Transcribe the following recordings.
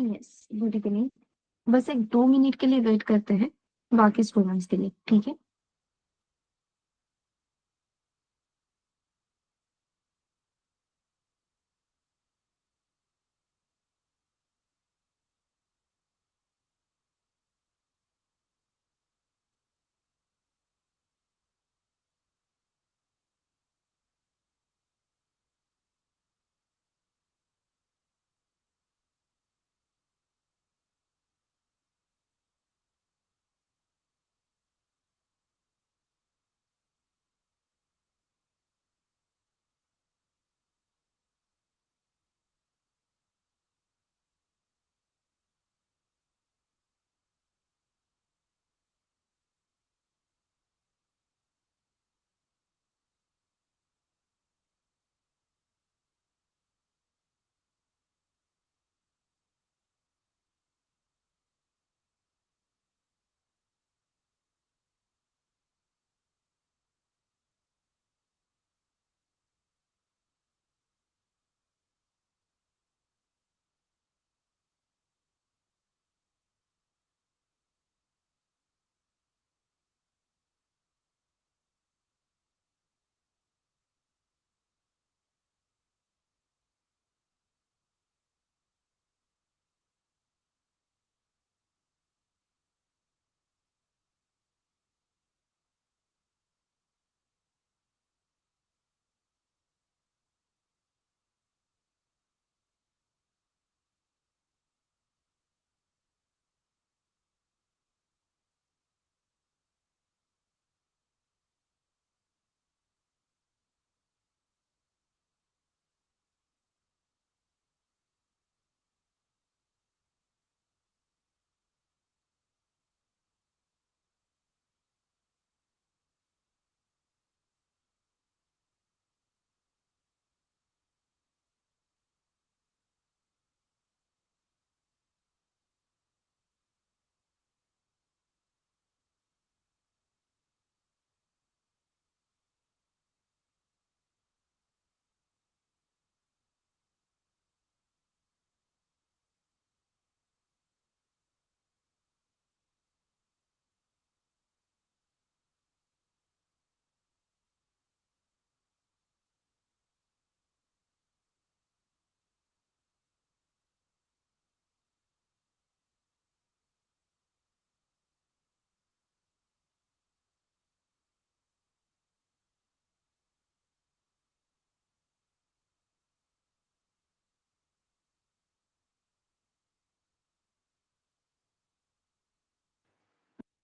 Yes, good evening. बस एक 2 minute के लिए वेट करते हैं बाकी स्टूडेंट्स के लिए, ठीक है?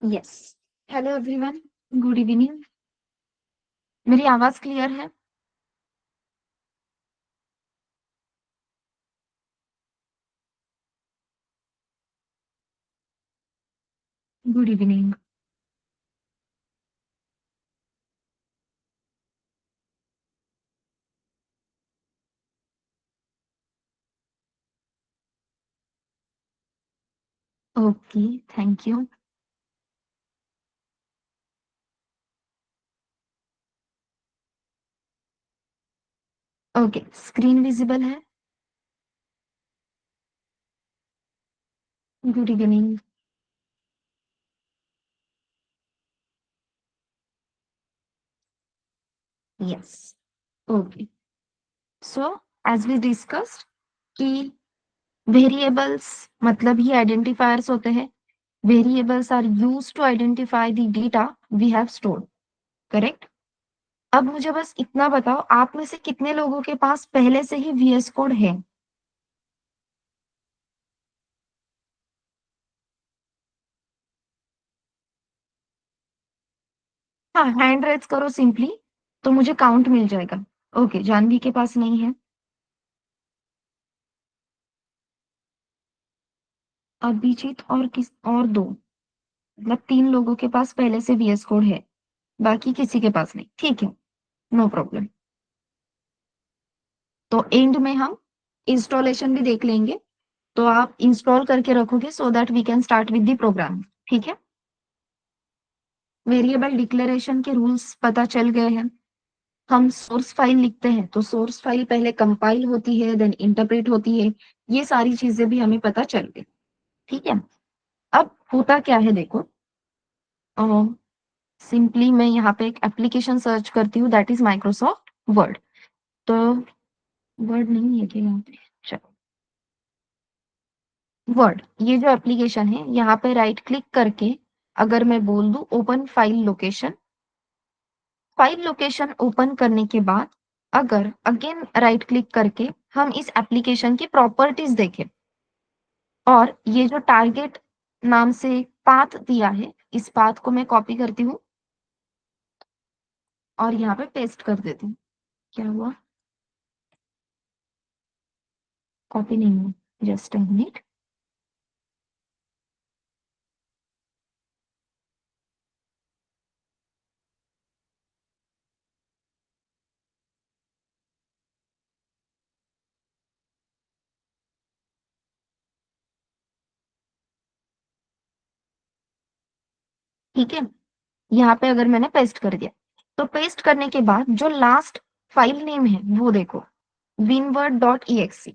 Yes. Hello everyone, good evening. मेरी आवाज क्लियर है? Good evening. Okay, thank you. Okay, screen visible है? Good evening. Yes. Okay, so as we discussed कि वेरिएबल्स मतलब ही आइडेंटिफायर्स होते हैं। Variables are used to identify the data we have stored, correct? अब मुझे बस इतना बताओ, आप में से कितने लोगों के पास पहले से ही वीएस कोड है? हाँ, हैंड रेज करो सिंपली, तो मुझे काउंट मिल जाएगा। ओके, जानवी के पास नहीं है। अभिजीत और किस और दो, मतलब 3 लोगों के पास पहले से वीएस कोड है, बाकी किसी के पास नहीं। ठीक है, नो प्रॉब्लम। तो एंड में हम इंस्टॉलेशन भी देख लेंगे, तो आप इंस्टॉल करके रखोगे so that we can start with the program. ठीक है? वेरिएबल डिक्लेरेशन के रूल्स पता चल गए हैं। हम सोर्स फाइल लिखते हैं तो सोर्स फाइल पहले कंपाइल होती है, देन इंटरप्रेट होती है। ये सारी चीजें भी हमें पता चल गई। ठीक है, अब होता क्या है देखो, सिंपली मैं यहाँ पे एक एप्लीकेशन सर्च करती हूँ, दैट इज माइक्रोसॉफ्ट वर्ड। तो वर्ड नहीं है क्या यहाँ पे, चलो वर्ड, ये जो एप्लीकेशन है यहाँ पे राइट क्लिक करके अगर मैं बोल दूं open file location, file location open करने के बाद अगर अगेन राइट क्लिक करके हम इस एप्लीकेशन की प्रॉपर्टीज देखें, और ये जो टारगेट नाम से पाथ दिया है, इस पाथ को मैं कॉपी करती हूँ और यहाँ पे पेस्ट कर देती हूँ। क्या हुआ, कॉपी नहीं हुआ, जस्ट अ मिनट। ठीक है, यहाँ पे अगर मैंने पेस्ट कर दिया, तो पेस्ट करने के बाद जो लास्ट फाइल नेम है वो देखो, winword.exe।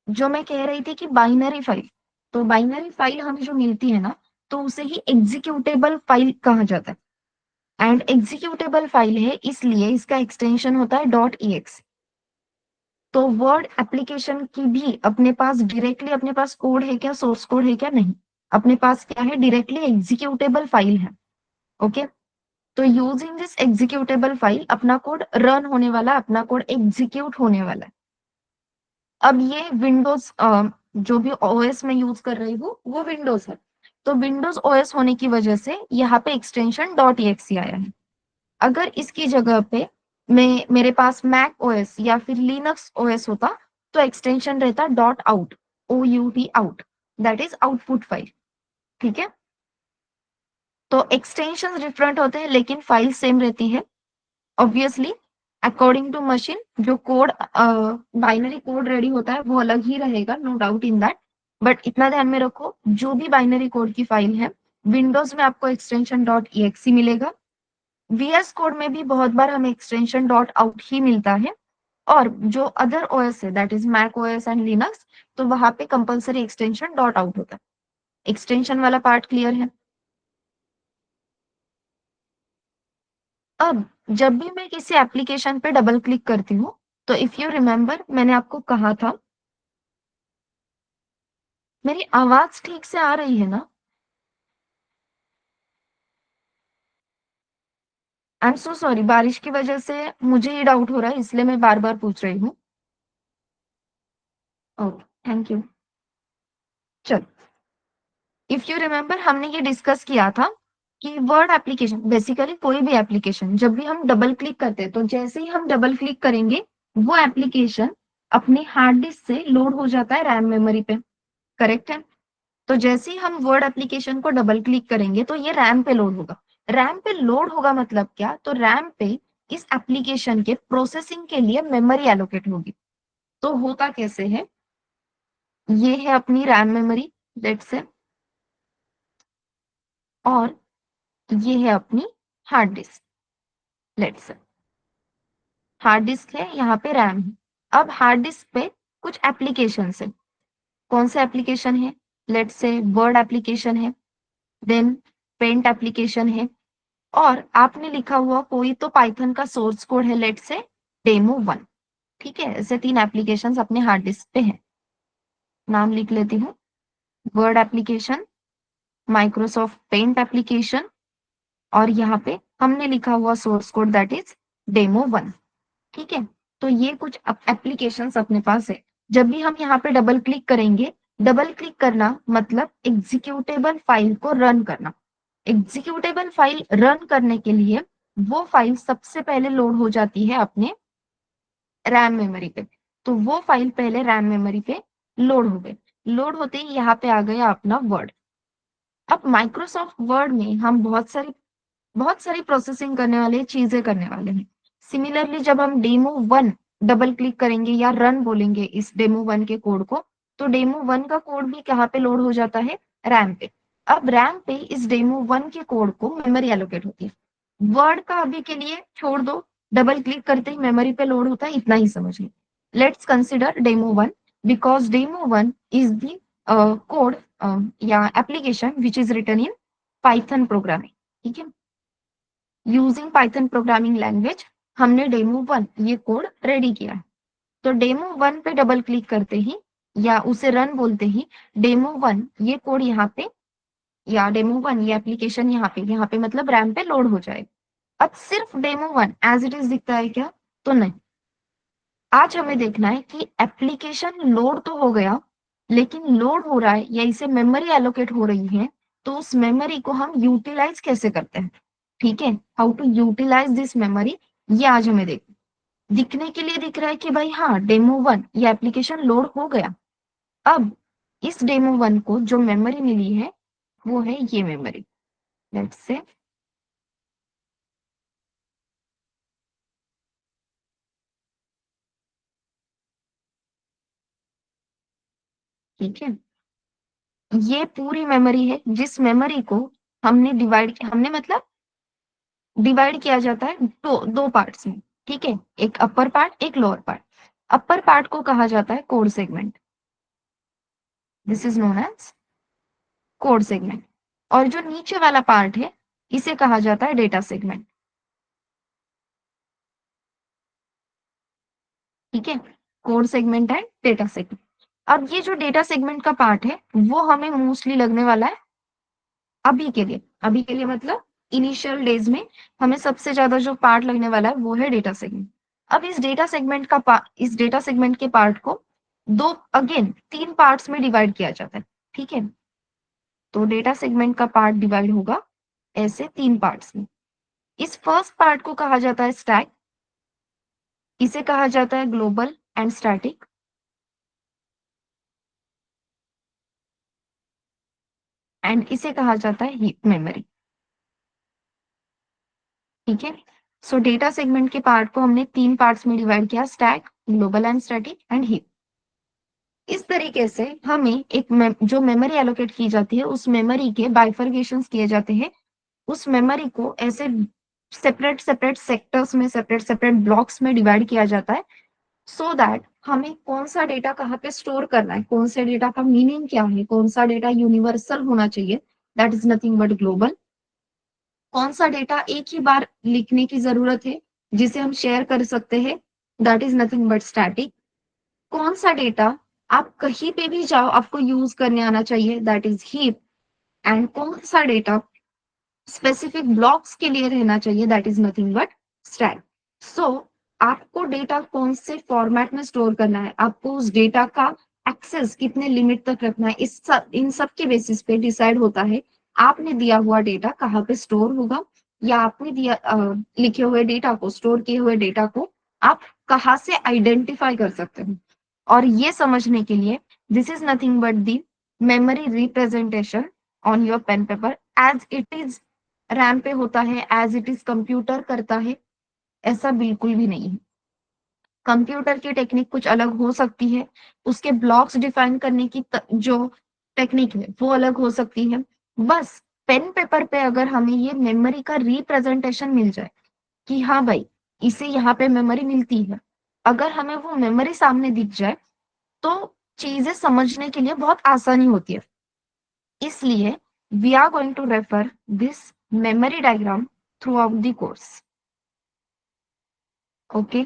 जो मैं कह रही थी कि बाइनरी फाइल, तो बाइनरी फाइल हमें जो मिलती है ना, तो उसे ही एग्जीक्यूटेबल फाइल कहा जाता है। एंड एग्जीक्यूटेबल फाइल है इसलिए इसका एक्सटेंशन होता है डॉट .exe। तो वर्ड एप्लीकेशन की भी अपने पास डायरेक्टली अपने पास कोड है क्या, सोर्स कोड है क्या, नहीं, अपने पास क्या है, डायरेक्टली एग्जीक्यूटेबल फाइल है। ओके, तो यूजिंग दिस एग्जीक्यूटेबल फाइल अपना कोड रन होने वाला, अपना कोड एग्जीक्यूट होने वाला है। अब ये विंडोज, जो भी ओएस में यूज कर रही हूँ वो विंडोज है, तो विंडोज ओएस होने की वजह से यहाँ पे एक्सटेंशन डॉट .exe आया है। अगर इसकी जगह पे मैं मेरे पास मैक ओएस या फिर लिनक्स ओएस होता, तो एक्सटेंशन रहता dot out, OUT out, that is output file. ठीक है, तो एक्सटेंशन डिफरेंट होते हैं लेकिन फाइल सेम रहती है। ऑब्वियसली अकॉर्डिंग टू मशीन जो कोड बाइनरी कोड रेडी होता है वो अलग ही रहेगा, no doubt in that. But इतना ध्यान में रखो, जो भी बाइनरी कोड की फाइल है, विंडोज में आपको एक्सटेंशन डॉट .exe मिलेगा, VS कोड में भी बहुत बार हमें एक्सटेंशन डॉट आउट ही मिलता है, और जो अदर ओएस है that is Mac OS and Linux, तो वहां पे कंपलसरी एक्सटेंशन डॉट आउट होता है। एक्सटेंशन वाला पार्ट क्लियर है। अब जब भी मैं किसी एप्लीकेशन पे डबल क्लिक करती हूँ, तो इफ यू रिमेम्बर मैंने आपको कहा था, मेरी आवाज ठीक से आ रही है ना? आई एम सो सॉरी, बारिश की वजह से मुझे ये डाउट हो रहा है, इसलिए मैं बार बार पूछ रही हूँ। Okay, thank you. चलो, इफ यू रिमेम्बर हमने ये डिस्कस किया था कि वर्ड एप्लीकेशन, बेसिकली कोई भी एप्लीकेशन जब भी हम डबल क्लिक करते हैं, तो जैसे ही हम डबल क्लिक करेंगे वो एप्लीकेशन अपने हार्ड डिस्क से लोड हो जाता है रैम मेमोरी पे, करेक्ट है? तो जैसे ही हम वर्ड एप्लीकेशन को डबल क्लिक करेंगे तो ये रैम पे लोड होगा। रैम पे लोड होगा मतलब क्या, तो रैम पे इस एप्लीकेशन के प्रोसेसिंग के लिए मेमोरी एलोकेट होगी। तो होता कैसे है, ये है अपनी रैम मेमोरी लेट्स से, और ये है अपनी hard disk let's say. Hard disk है, यहाँ पे रैम है। अब हार्ड डिस्क पे कुछ एप्लीकेशन है, कौन से एप्लीकेशन है, लेट्स से वर्ड एप्लीकेशन है, देन पेंट एप्लीकेशन है, और आपने लिखा हुआ कोई तो पाइथन का सोर्स कोड है, लेट से डेमो 1। ठीक है, ऐसे 3 एप्लीकेशंस अपने हार्ड डिस्क पे हैं। नाम लिख लेती हूँ, Word application, Microsoft Paint application, और यहाँ पे हमने लिखा हुआ source code that is demo 1। ठीक है, तो ये कुछ एप्लीकेशंस अपने पास है। जब भी हम यहाँ पे डबल क्लिक करेंगे, डबल क्लिक करना मतलब एग्जीक्यूटेबल फाइल को रन करना। एग्जीक्यूटेबल फाइल रन करने के लिए वो फाइल सबसे पहले लोड हो जाती है अपने रैम मेमोरी पे। तो वो फाइल पहले रैम मेमोरी पे लोड हो गई, लोड होते ही यहाँ पे आ गया अपना वर्ड। अब माइक्रोसॉफ्ट वर्ड में हम बहुत सारी प्रोसेसिंग करने वाले चीजें करने वाले हैं। सिमिलरली जब हम डेमो 1 डबल क्लिक करेंगे या रन बोलेंगे इस डेमो 1 के कोड को, तो डेमो 1 का कोड भी कहाँ पे लोड हो जाता है, रैम पे। अब रैम पे इस डेमो 1 के कोड को मेमोरी एलोकेट होती है। वर्ड का अभी के लिए छोड़ दो, डबल क्लिक करते ही मेमोरी पे लोड होता है, इतना ही समझ लो। Let's consider demo 1। because demo 1 is the code या application which is written in Python programming. ठीक है, यूजिंग पाइथन प्रोग्रामिंग लैंग्वेज हमने डेमो 1 ये कोड रेडी किया है। तो डेमो 1 पे डबल क्लिक करते ही या उसे रन बोलते ही डेमो 1 ये कोड यहाँ पे या डेमो 1 ये एप्लीकेशन यहाँ पे मतलब रैम पे लोड हो जाएगा। अब सिर्फ डेमो 1 एज इट इज दिखता है क्या? तो नहीं। आज हमें देखना है कि एप्लीकेशन लोड तो हो गया, लेकिन लोड हो रहा है या इसे मेमोरी एलोकेट हो रही है, तो उस मेमोरी को हम यूटिलाइज कैसे करते हैं। ठीक है, how to utilise this memory, ये आज हमें दिखने के लिए दिख रहा है कि भाई हाँ डेमो 1 ये एप्लीकेशन लोड हो गया। अब इस डेमो 1 को जो मेमोरी मिली है वो है ये मेमोरी। लेट्स से ठीक है, ये पूरी मेमोरी है जिस मेमोरी को हमने मतलब डिवाइड किया जाता है दो पार्ट्स में। ठीक है, एक अपर पार्ट एक लोअर पार्ट। अपर पार्ट को कहा जाता है code segment, this is known as code segment. और जो नीचे वाला पार्ट है इसे कहा जाता है डेटा सेगमेंट। ठीक है, code segment and data segment. अब ये जो डेटा सेगमेंट का पार्ट है वो हमें मोस्टली लगने वाला है अभी के लिए मतलब इनिशियल डेज में हमें सबसे ज्यादा जो पार्ट लगने वाला है वो है डेटा सेगमेंट। अब इस डेटा सेगमेंट के पार्ट को दो अगेन तीन पार्ट्स में डिवाइड किया जाता है। ठीक है, तो डेटा सेगमेंट का पार्ट डिवाइड होगा ऐसे तीन पार्ट्स में। इस फर्स्ट पार्ट को कहा जाता है स्टैक, इसे कहा जाता है ग्लोबल एंड स्टैटिक, एंड इसे कहा जाता है हीप मेमोरी। ठीक है, सो डेटा सेगमेंट के पार्ट को हमने तीन पार्ट्स में डिवाइड किया, stack, global and static and heap. इस तरीके से हमें जो मेमोरी एलोकेट की जाती है उस मेमोरी के बाइफर्केशंस किए जाते हैं। उस मेमोरी को ऐसे सेपरेट सेपरेट सेक्टर्स में सेपरेट सेपरेट ब्लॉक्स में डिवाइड किया जाता है, सो दैट हमें कौन सा डेटा कहाँ पे स्टोर करना है, कौन से डेटा का मीनिंग क्या है, कौन सा डेटा यूनिवर्सल होना चाहिए, that is nothing but global. कौन सा डेटा एक ही बार लिखने की जरूरत है जिसे हम शेयर कर सकते हैं, that is nothing but static. कौन सा डेटा आप कहीं पे भी जाओ आपको यूज करने आना चाहिए, दैट इज हीप। एंड कौन सा डेटा स्पेसिफिक ब्लॉक्स के लिए रहना चाहिए, that is nothing but stack. So आपको डेटा कौन से फॉर्मेट में स्टोर करना है, आपको उस डेटा का एक्सेस कितने लिमिट तक रखना है, इन सब के बेसिस पे डिसाइड होता है आपने दिया हुआ डेटा कहाँ पे स्टोर होगा, या आपने लिखे हुए डेटा को, स्टोर किए हुए डेटा को आप कहाँ से आइडेंटिफाई कर सकते हो। और ये समझने के लिए this is nothing but the memory representation on your pen paper as it is RAM पे होता है, एज इट इज कंप्यूटर करता है, ऐसा बिल्कुल भी नहीं है। कंप्यूटर की टेक्निक कुछ अलग हो सकती है, उसके ब्लॉक्स डिफाइन करने की जो टेक्निक है वो अलग हो सकती है। बस पेन पेपर पे अगर हमें ये मेमोरी का रिप्रेजेंटेशन मिल जाए कि हाँ भाई इसे यहाँ पे मेमोरी मिलती है, अगर हमें वो मेमोरी सामने दिख जाए तो चीजें समझने के लिए बहुत आसानी होती है। इसलिए we are going to refer this memory diagram throughout the course. Okay,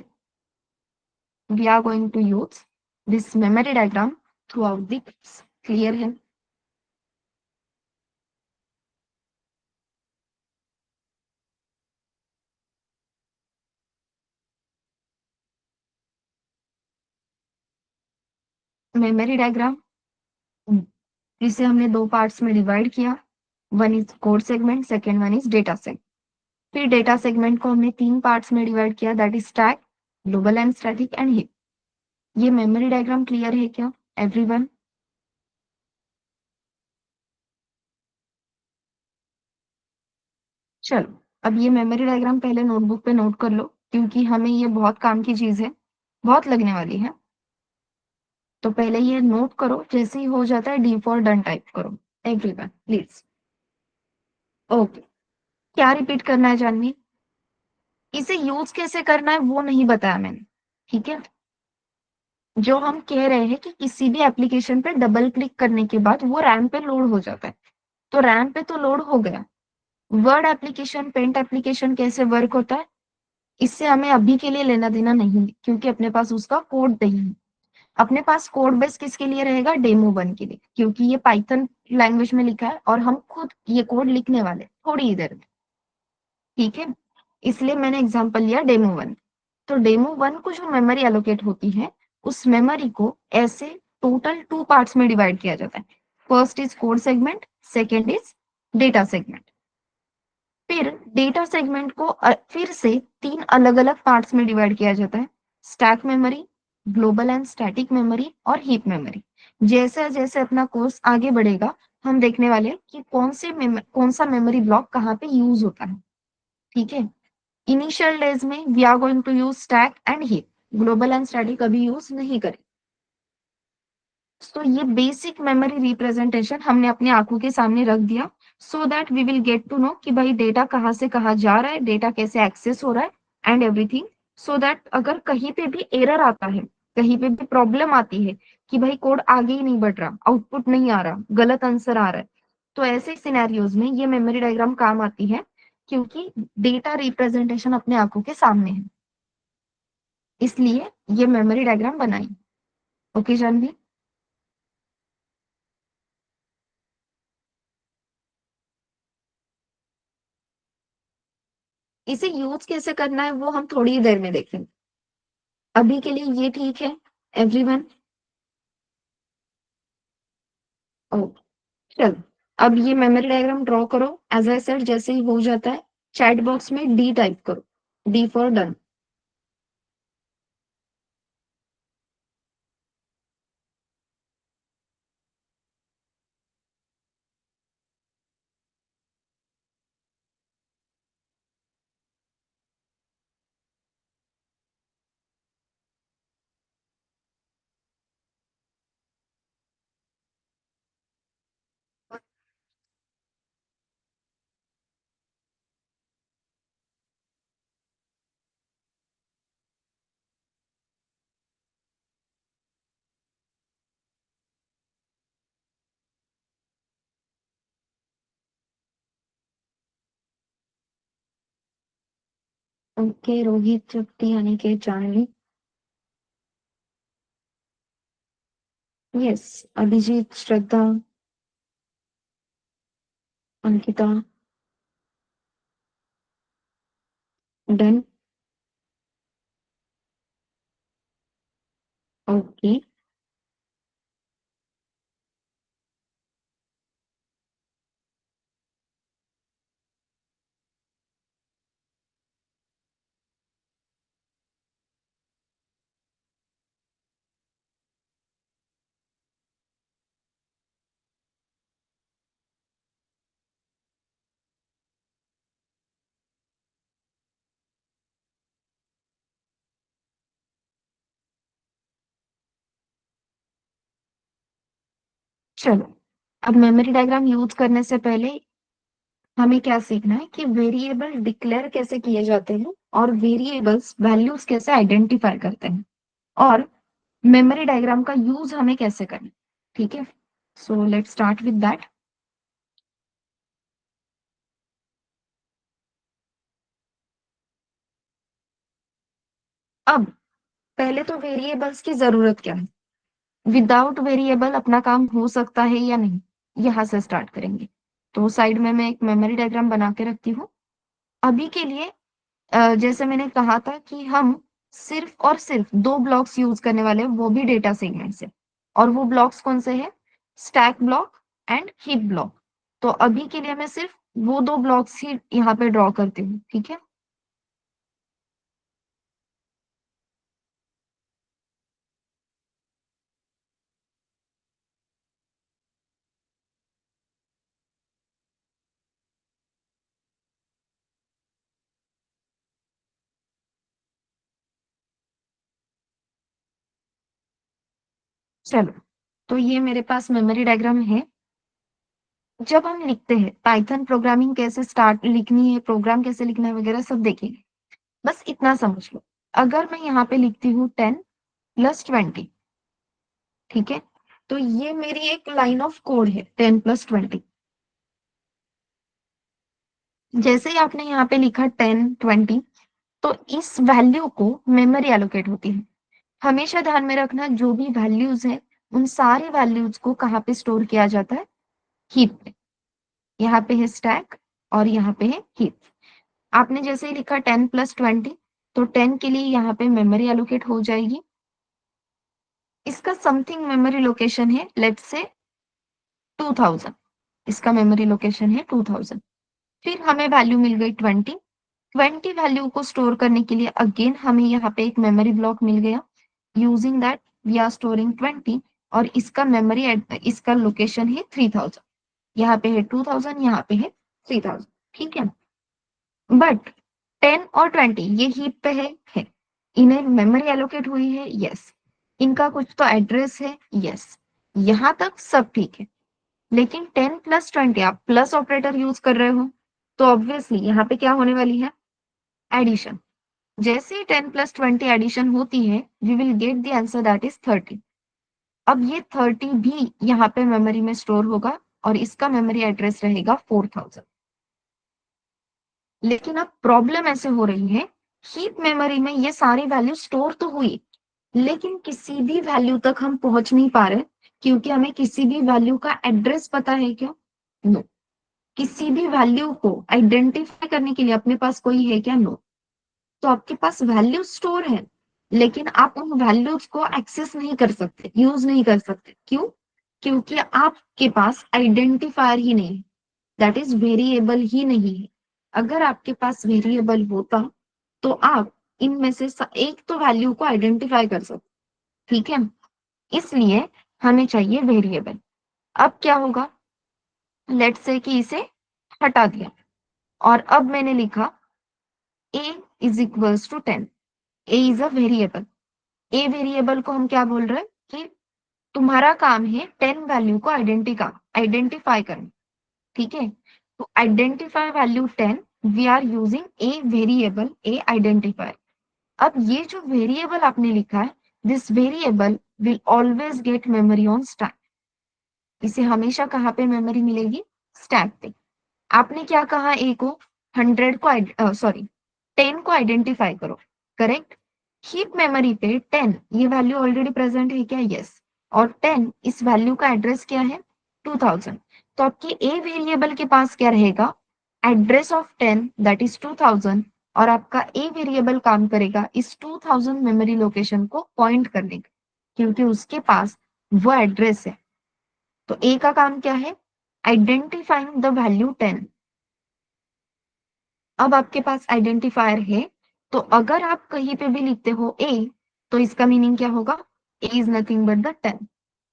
we are going to use this memory diagram throughout the course. Clear है? मेमोरी डायग्राम जिसे हमने दो पार्ट्स में डिवाइड किया, one is code segment, second one is data segment. फिर data segment को हमने तीन पार्ट्स में डिवाइड किया, that is stack, global and static and heap. ये मेमोरी डायग्राम क्लियर है क्या एवरीवन? चलो अब ये मेमोरी डायग्राम पहले नोटबुक पे नोट कर लो, क्योंकि हमें ये बहुत काम की चीज है, बहुत लगने वाली है। तो पहले ये नोट करो, जैसे ही हो जाता है डी फॉर डन टाइप करो एवरीवन प्लीज। ओके, क्या रिपीट करना है जानवी? इसे यूज कैसे करना है वो नहीं बताया मैंने। ठीक है, जो हम कह रहे हैं कि किसी भी एप्लीकेशन पे डबल क्लिक करने के बाद वो रैम पे लोड हो जाता है, तो रैम पे तो लोड हो गया। वर्ड एप्लीकेशन, पेंट एप्लीकेशन कैसे वर्क होता है, इससे हमें अभी के लिए लेना देना नहीं है, क्योंकि अपने पास उसका कोड नहीं है। अपने पास कोड बेस किसके लिए रहेगा, डेमो वन के लिए, क्योंकि ये पाइथन लैंग्वेज में लिखा है और हम खुद ये कोड लिखने वाले थोड़ी ही देर में। ठीक है, इसलिए मैंने एग्जांपल लिया डेमो वन। तो डेमो वन को जो मेमोरी एलोकेट होती है, उस मेमोरी को ऐसे टोटल टू पार्ट्स में डिवाइड किया जाता है। First is code segment, second is data segment. फिर डेटा सेगमेंट को फिर से तीन अलग अलग पार्ट्स में डिवाइड किया जाता है। Stack memory, global and static memory और हीप मेमोरी। जैसे जैसे अपना कोर्स आगे बढ़ेगा, हम देखने वाले हैं कि कौन सा मेमोरी ब्लॉक कहाँ पे यूज होता है। ठीक है, इनिशियल डेज में we are going to use stack and heap, global and static कभी यूज नहीं करें। तो ये बेसिक मेमोरी रिप्रेजेंटेशन हमने अपनी आंखों के सामने रख दिया, so that we will get to know कि भाई डेटा कहाँ से कहाँ जा रहा है, डेटा कैसे एक्सेस हो रहा है एंड एवरीथिंग। सो दैट अगर कहीं पे भी एरर आता है, कहीं पे भी प्रॉब्लम आती है कि भाई कोड आगे ही नहीं बढ़ रहा, आउटपुट नहीं आ रहा, गलत आंसर आ रहा है, तो ऐसे सिनेरियोज में ये मेमोरी डायग्राम काम आती है, क्योंकि डेटा रिप्रेजेंटेशन अपने आंखों के सामने है, इसलिए ये मेमोरी डायग्राम बनाई। ओके जानवी, इसे यूज कैसे करना है वो हम थोड़ी ही देर में देखेंगे। अभी के लिए ये ठीक है एवरीवन। ओ, चलो, अब ये मेमोरी डायग्राम ड्रॉ करो। एज आई सेड, जैसे ही हो जाता है चैट बॉक्स में डी टाइप करो, d for done. Okay, Rohit, Tripti, Aniket, Janvi, yes, Abhijit, Shraddha, Ankita, done. Okay, चलो, अब मेमोरी डायग्राम यूज करने से पहले हमें क्या सीखना है कि वेरिएबल डिक्लेयर कैसे किए जाते हैं और वेरिएबल्स वैल्यूज कैसे आइडेंटिफाई करते हैं, और मेमोरी डायग्राम का यूज हमें कैसे करना है। ठीक है, so let's start with that. अब पहले तो वेरिएबल्स की जरूरत क्या है, विदाउट वेरिएबल अपना काम हो सकता है या नहीं, यहाँ से स्टार्ट करेंगे। तो साइड में मैं एक मेमोरी डायग्राम बना के रखती हूँ। अभी के लिए जैसे मैंने कहा था कि हम सिर्फ और सिर्फ दो ब्लॉक्स यूज करने वाले हैं, वो भी डेटा सेगमेंट से। और वो ब्लॉक्स कौन से हैं, stack block and heap block. तो अभी के लिए मैं सिर्फ वो दो ब्लॉक्स ही यहाँ पे ड्रॉ करती हूँ। ठीक है, चलो, तो ये मेरे पास मेमोरी डायग्राम है। जब हम लिखते हैं पाइथन प्रोग्रामिंग कैसे स्टार्ट लिखनी है, प्रोग्राम कैसे लिखना है वगैरह सब देखेंगे। बस इतना समझ लो, अगर मैं यहाँ पे लिखती हूँ 10 + 20, ठीक है, तो ये मेरी एक लाइन ऑफ कोड है 10+20। जैसे ही आपने यहाँ पे लिखा 10, 20, तो इस वैल्यू को मेमोरी एलोकेट होती है। हमेशा ध्यान में रखना, जो भी वैल्यूज है उन सारे वैल्यूज को कहाँ पे स्टोर किया जाता है? हीप पे। यहाँ पे है स्टैक और यहाँ पे है हीप। आपने जैसे ही लिखा 10+20, तो 10 के लिए यहाँ पे मेमोरी एलोकेट हो जाएगी। इसका समथिंग मेमोरी लोकेशन है, लेट्स से 2000। इसका मेमोरी लोकेशन है 2000। फिर हमें वैल्यू मिल गई 20। 20 वैल्यू को स्टोर करने के लिए अगेन हमें यहाँ पे एक मेमोरी ब्लॉक मिल गया। Using that we are storing 20, और इसका मेमोरी इसका लोकेशन है 3000। यहाँ पे है 2000, यहाँ पे है 3000। ठीक है, बट 10 और 20 ये हीप पे है। इन्हें मेमोरी एलोकेट हुई है, यस। इनका कुछ तो एड्रेस है, यस। यहाँ तक सब ठीक है। लेकिन 10+20 आप प्लस ऑपरेटर यूज कर रहे हो, तो ऑब्वियसली यहाँ पे क्या होने वाली है? एडिशन। जैसे ही 10+20 एडिशन होती है, we will get the answer that is 30। अब ये 30 भी यहाँ पे मेमोरी में स्टोर होगा और इसका मेमोरी एड्रेस रहेगा 4000। लेकिन अब प्रॉब्लम ऐसे हो रही है, हीप मेमोरी में ये सारी वैल्यू स्टोर तो हुई, लेकिन किसी भी वैल्यू तक हम पहुंच नहीं पा रहे, क्योंकि हमें किसी भी वैल्यू का एड्रेस पता है क्या? नो। किसी भी वैल्यू को आइडेंटिफाई करने के लिए अपने पास कोई है क्या? नो। तो आपके पास वैल्यू स्टोर है, लेकिन आप उन वैल्यूज को एक्सेस नहीं कर सकते, यूज नहीं कर सकते। क्यों? क्योंकि आपके पास आइडेंटिफायर ही नहीं है, दैट इज वेरिएबल ही नहीं है। अगर आपके पास वेरिएबल होता, तो आप इनमें से एक तो वैल्यू को आइडेंटिफाई कर सकते। ठीक है, इसलिए हमें चाहिए वेरिएबल। अब क्या होगा? लेट्स से कि इसे हटा दिया, और अब मैंने लिखा a is equals to 10। a is a variable. A variable को हम क्या बोल रहे हैं कि तुम्हारा काम है 10 वैल्यू को आइडेंटिफाई करना। ठीक है, तो identify value 10, we are using a variable, a identifier. अब ये जो वेरिएबल आपने लिखा है, this variable will always get memory on stack. इसे हमेशा कहाँ पे मेमोरी मिलेगी? स्टैक पे। आपने क्या कहा? ए को 100 को सॉरी 10 को आइडेंटिफाई करो, करेक्ट। हीप मेमोरी पे 10 ये वैल्यू ऑलरेडी प्रेजेंट है क्या? यस। और 10 इस वैल्यू का एड्रेस क्या है? 2000। तो आपके ए वेरिएबल के पास क्या रहेगा? एड्रेस ऑफ 10 दैट इज 2000, और आपका ए वेरिएबल काम करेगा इस 2000 मेमोरी लोकेशन को पॉइंट करने का, क्योंकि उसके पास वो एड्रेस है। तो ए का काम क्या है? Identifying the value 10। अब आपके पास आइडेंटिफायर है, तो अगर आप कहीं पे भी लिखते हो ए, तो इसका मीनिंग क्या होगा? ए इज नथिंग बट द 10,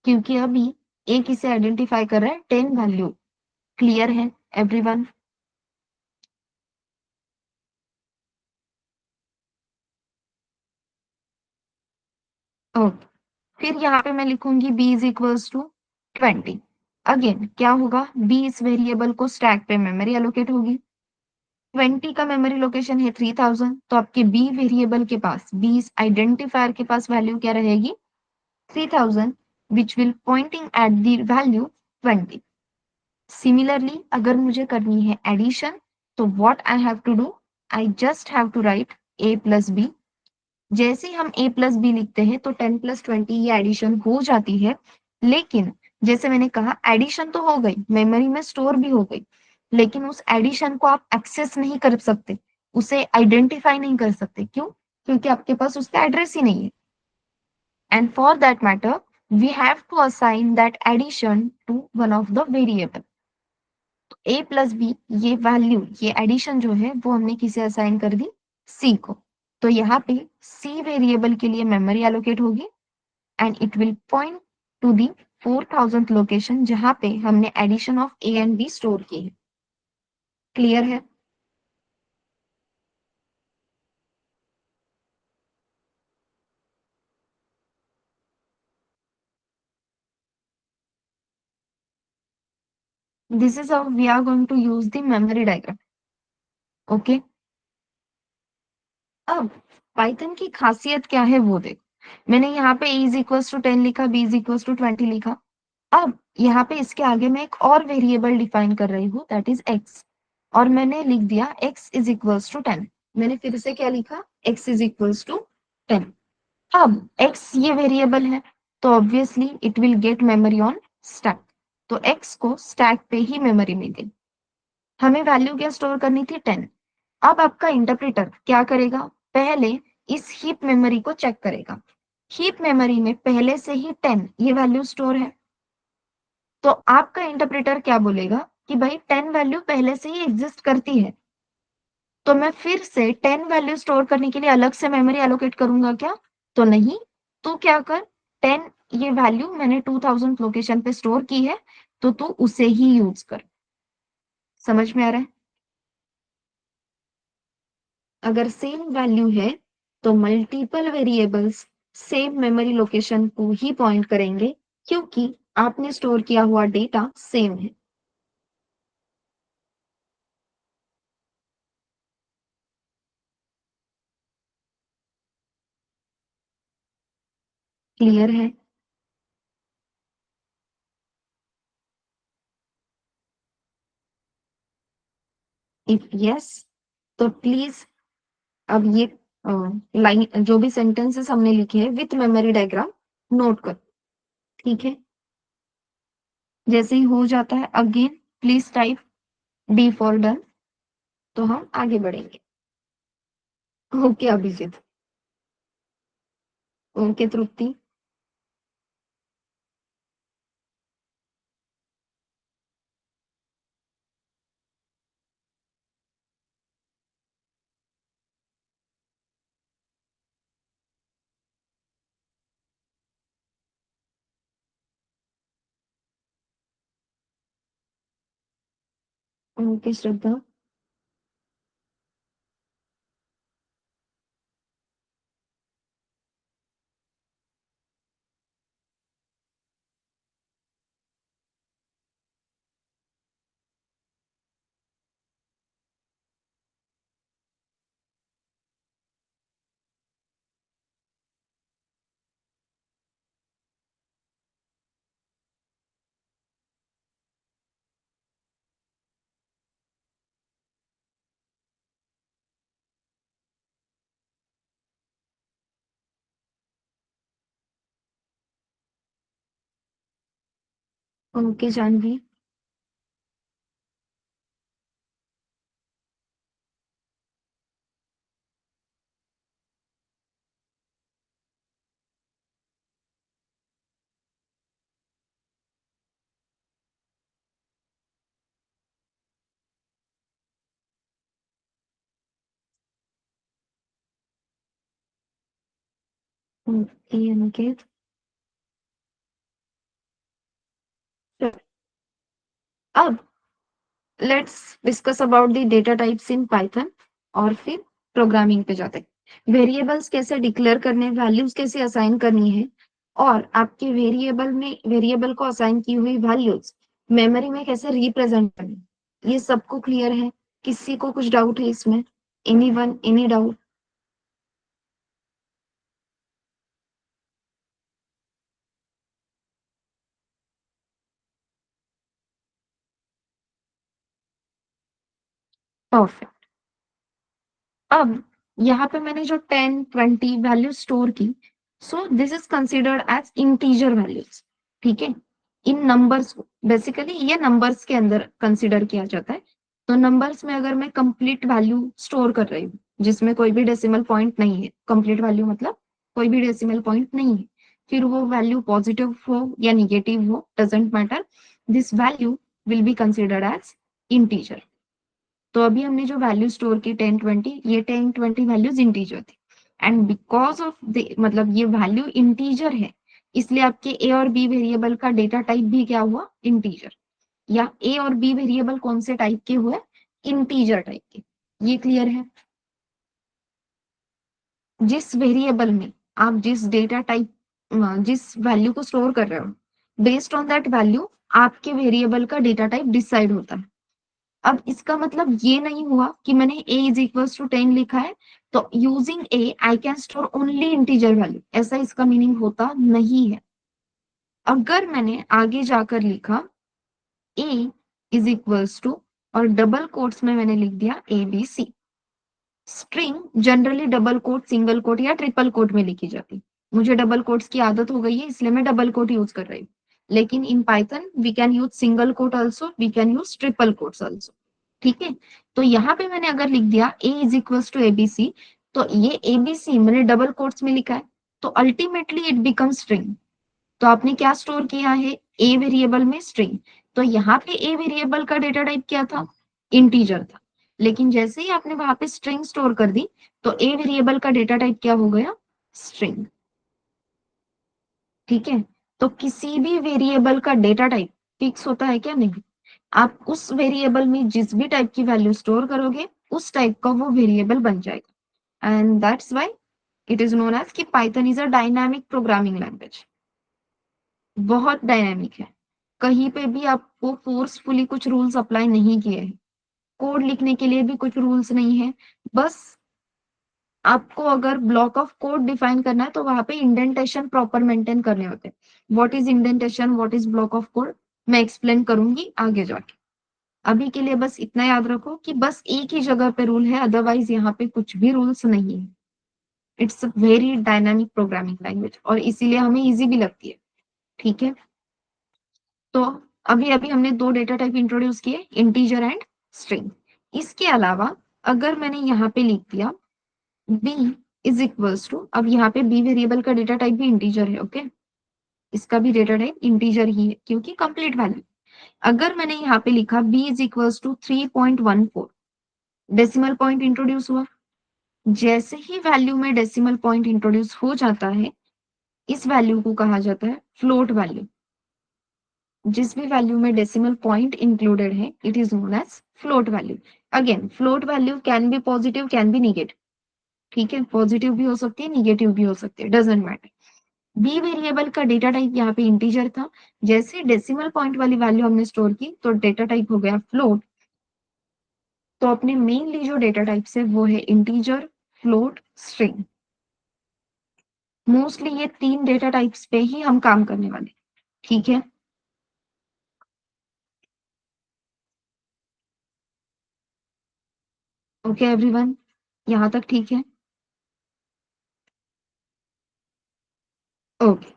क्योंकि अभी ए किसे आइडेंटिफाई कर रहा है? 10 वैल्यू। क्लियर है एवरीवन? ओके, फिर यहाँ पे मैं लिखूंगी b is equals to 20। Again क्या होगा? b इस वेरिएबल को स्टैक पे मेमोरी एलोकेट होगी। 20 का मेमोरी लोकेशन है 3000, तो आपके b वेरिएबल के पास, b इस आइडेंटिफायर के पास वैल्यू क्या रहेगी? 3000, which will pointing at the value 20. Similarly, अगर मुझे करनी है एडिशन, तो what I have to do? I just have to write a plus b। जैसे ही हम a plus b लिखते हैं, तो 10+20 ये एडिशन हो जाती है। लेकिन जैसे मैंने कहा, एडिशन तो हो गई, मेमोरी में स्टोर भी हो गई, लेकिन उस एडिशन को आप एक्सेस नहीं कर सकते, उसे आइडेंटिफाई नहीं कर सकते। क्यों? क्योंकि आपके पास उसका एड्रेस ही नहीं है। And for that matter, we have to assign that addition to one of the variable. तो a plus b ये वैल्यू, ये एडिशन जो है वो हमने किसे असाइन कर दी? c को। तो यहाँ पे c वेरिएबल के लिए मेमोरी एलोकेट होगी, and it will point to the 4000 location जहाँ पे हमने addition of a and b store की है। क्लियर है? This is how we are going to use the memory diagram. Okay, अब पाइथन की खासियत क्या है वो देखो। मैंने यहाँ पे a इज इक्वल्स टू 10 लिखा, b इज इक्वल्स टू 20 लिखा। अब यहाँ पे इसके आगे मैं एक और वेरिएबल डिफाइन कर रही हूँ, दैट इज x, और मैंने लिख दिया x इज इक्वल्स टू 10। मैंने फिर से क्या लिखा, x इज इक्वल्स टू 10। अब x ये वेरिएबल है, तो obviously it will get memory on stack, तो x को स्टैक पे ही मेमोरी में दे। हमें वैल्यू क्या स्टोर करनी थी, 10। अब आपका इंटरप्रेटर क्या करेगा, पहले इस हीप मेमोरी को चेक करेगा। हीप मेमोरी में पहले से ही 10 ये वैल्यू स्टोर है, तो आपका इंटरप्रेटर क्या बोलेगा कि भाई 10 वैल्यू पहले से ही एग्जिस्ट करती है, तो मैं फिर से 10 वैल्यू स्टोर करने के लिए अलग से मेमोरी एलोकेट करूंगा क्या, तो नहीं। तो क्या कर, 10 ये वैल्यू मैंने 2000 लोकेशन पे स्टोर की है, तो तू उसे ही यूज कर। समझ में आ रहा है? अगर सेम वैल्यू है तो multiple variables same memory location को ही पॉइंट करेंगे, क्योंकि आपने स्टोर किया हुआ डेटा सेम है। क्लियर है? इफ यस, तो प्लीज अब ये लाइन जो भी सेंटेंसेस हमने लिखे हैं विथ मेमोरी डायग्राम नोट कर, ठीक है? जैसे ही हो जाता है again please type D for done, तो हम आगे बढ़ेंगे। ओके अभिजीत, ओके तृप्ति, ओके श्रद्धा, ओके जानवी, ओके अनिकेत। अब let's discuss about the data types in Python, और फिर प्रोग्रामिंग पे जाते हैं। वेरिएबल्स कैसे डिक्लेयर करने, वैल्यूज कैसे असाइन करनी है, और आपके वेरिएबल में वेरिएबल को असाइन की हुई वैल्यूज मेमोरी में कैसे रिप्रेजेंट करनी, ये सबको क्लियर है? किसी को कुछ डाउट है इसमें? Anyone, any doubt? परफेक्ट। अब यहाँ पे मैंने जो 10 20 वैल्यू स्टोर की, so this is considered as integer values, ठीक है? इन नंबर्स को बेसिकली ये नंबर्स के अंदर कंसिडर किया जाता है। तो नंबर्स में अगर मैं कंप्लीट वैल्यू स्टोर कर रही हूँ जिसमें कोई भी डेसिमल पॉइंट नहीं है, कंप्लीट वैल्यू मतलब कोई भी डेसिमल पॉइंट नहीं है, फिर वो वैल्यू पॉजिटिव हो या निगेटिव हो, doesn't matter, this value will be considered as integer. तो अभी हमने जो वैल्यू स्टोर की 10 20, ये 10 20 वैल्यूज इंटीजर थी, एंड बिकॉज ऑफ द मतलब ये वैल्यू इंटीजर है, इसलिए आपके ए और बी वेरिएबल का डेटा टाइप भी क्या हुआ, इंटीजर। या ए और बी वेरिएबल कौन से टाइप के हुए, इंटीजर टाइप के। ये क्लियर है? जिस वेरिएबल में आप जिस डेटा टाइप जिस वैल्यू को स्टोर कर रहे हो, बेस्ड ऑन दैट वैल्यू आपके वेरिएबल का डेटा टाइप डिसाइड होता है। अब इसका मतलब ये नहीं हुआ कि मैंने a इज इक्वल्स टू 10 लिखा है तो using a I can store only integer value, ऐसा इसका मीनिंग होता नहीं है। अगर मैंने आगे जाकर लिखा a इज इक्वल्स टू और डबल कोट्स में मैंने लिख दिया ABC, string generally double quote, single quote या ट्रिपल कोट में लिखी जाती, मुझे डबल कोट्स की आदत हो गई है इसलिए मैं डबल कोट यूज कर रही हूँ, लेकिन in Python we can use single quote also, we can use triple quotes also. ठीक है, तो यहाँ पे मैंने अगर लिख दिया a is equals to ABC, तो ये ABC मैंने डबल कोट्स में लिखा है, तो अल्टीमेटली इट बिकम स्ट्रिंग। तो आपने क्या स्टोर किया है, a वेरिएबल में स्ट्रिंग, तो यहाँ पे a वेरिएबल का डेटा टाइप क्या था, इंटीजर था, लेकिन जैसे ही आपने वहां पे स्ट्रिंग स्टोर कर दी तो a वेरिएबल का डेटा टाइप क्या हो गया, स्ट्रिंग। ठीक है, तो किसी भी वेरिएबल का डेटा टाइप फिक्स होता है क्या, नहीं, आप उस वेरिएबल में जिस भी टाइप की वैल्यू स्टोर करोगे उस टाइप का वो वेरिएबल बन जाएगा, and that's why it is known as कि Python is a dynamic programming language, बहुत डायनामिक है, कहीं पे भी आपको फोर्सफुली कुछ रूल्स अप्लाई नहीं किए हैं, कोड लिखने के लिए भी कुछ रूल्स नहीं है, बस आपको अगर ब्लॉक ऑफ कोड डिफाइन करना है तो वहां पे इंडेंटेशन प्रॉपर मेंटेन करने होते हैं। What is indentation, what is block of code, मैं एक्सप्लेन करूंगी आगे जाके। अभी के लिए बस इतना याद रखो कि बस एक ही जगह पे रूल है, अदरवाइज यहाँ पे कुछ भी रूल्स नहीं है। It's a very dynamic programming language और इसीलिए हमें इजी भी लगती है। ठीक है, तो अभी अभी हमने दो डेटा टाइप इंट्रोड्यूस किए, इंटीजर एंड स्ट्रिंग। इसके अलावा अगर मैंने यहाँ पे लिख दिया b इज इक्वल्स टू, अब यहाँ पे b वेरिएबल का डेटा टाइप भी इंटीजर है, ओके, इसका भी डेटा टाइप इंटीजर ही है क्योंकि कंप्लीट वैल्यू। अगर मैंने यहाँ पे लिखा b is equals to 3.14, decimal point introduce हुआ, जैसे ही वैल्यू में डेसिमल पॉइंट इंट्रोड्यूस हो जाता है इस वैल्यू को कहा जाता है फ्लोट वैल्यू। जिस भी वैल्यू में डेसिमल पॉइंट इंक्लूडेड है it is known as float value. Again float value can be positive can be negative, ठीक है, पॉजिटिव भी हो सकती है निगेटिव भी हो सकती है, डजेंट मैटर। बी वेरिएबल का डेटा टाइप यहाँ पे इंटीजर था, जैसे डेसिमल पॉइंट वाली वैल्यू हमने स्टोर की तो डेटा टाइप हो गया फ्लोट। तो अपने मेनली जो डेटा टाइप्स है वो है इंटीजर, फ्लोट, स्ट्रिंग। मोस्टली ये तीन डेटा टाइप्स पे ही हम काम करने वाले। ठीक है, ओके एवरीवन, यहाँ तक ठीक है, ओके।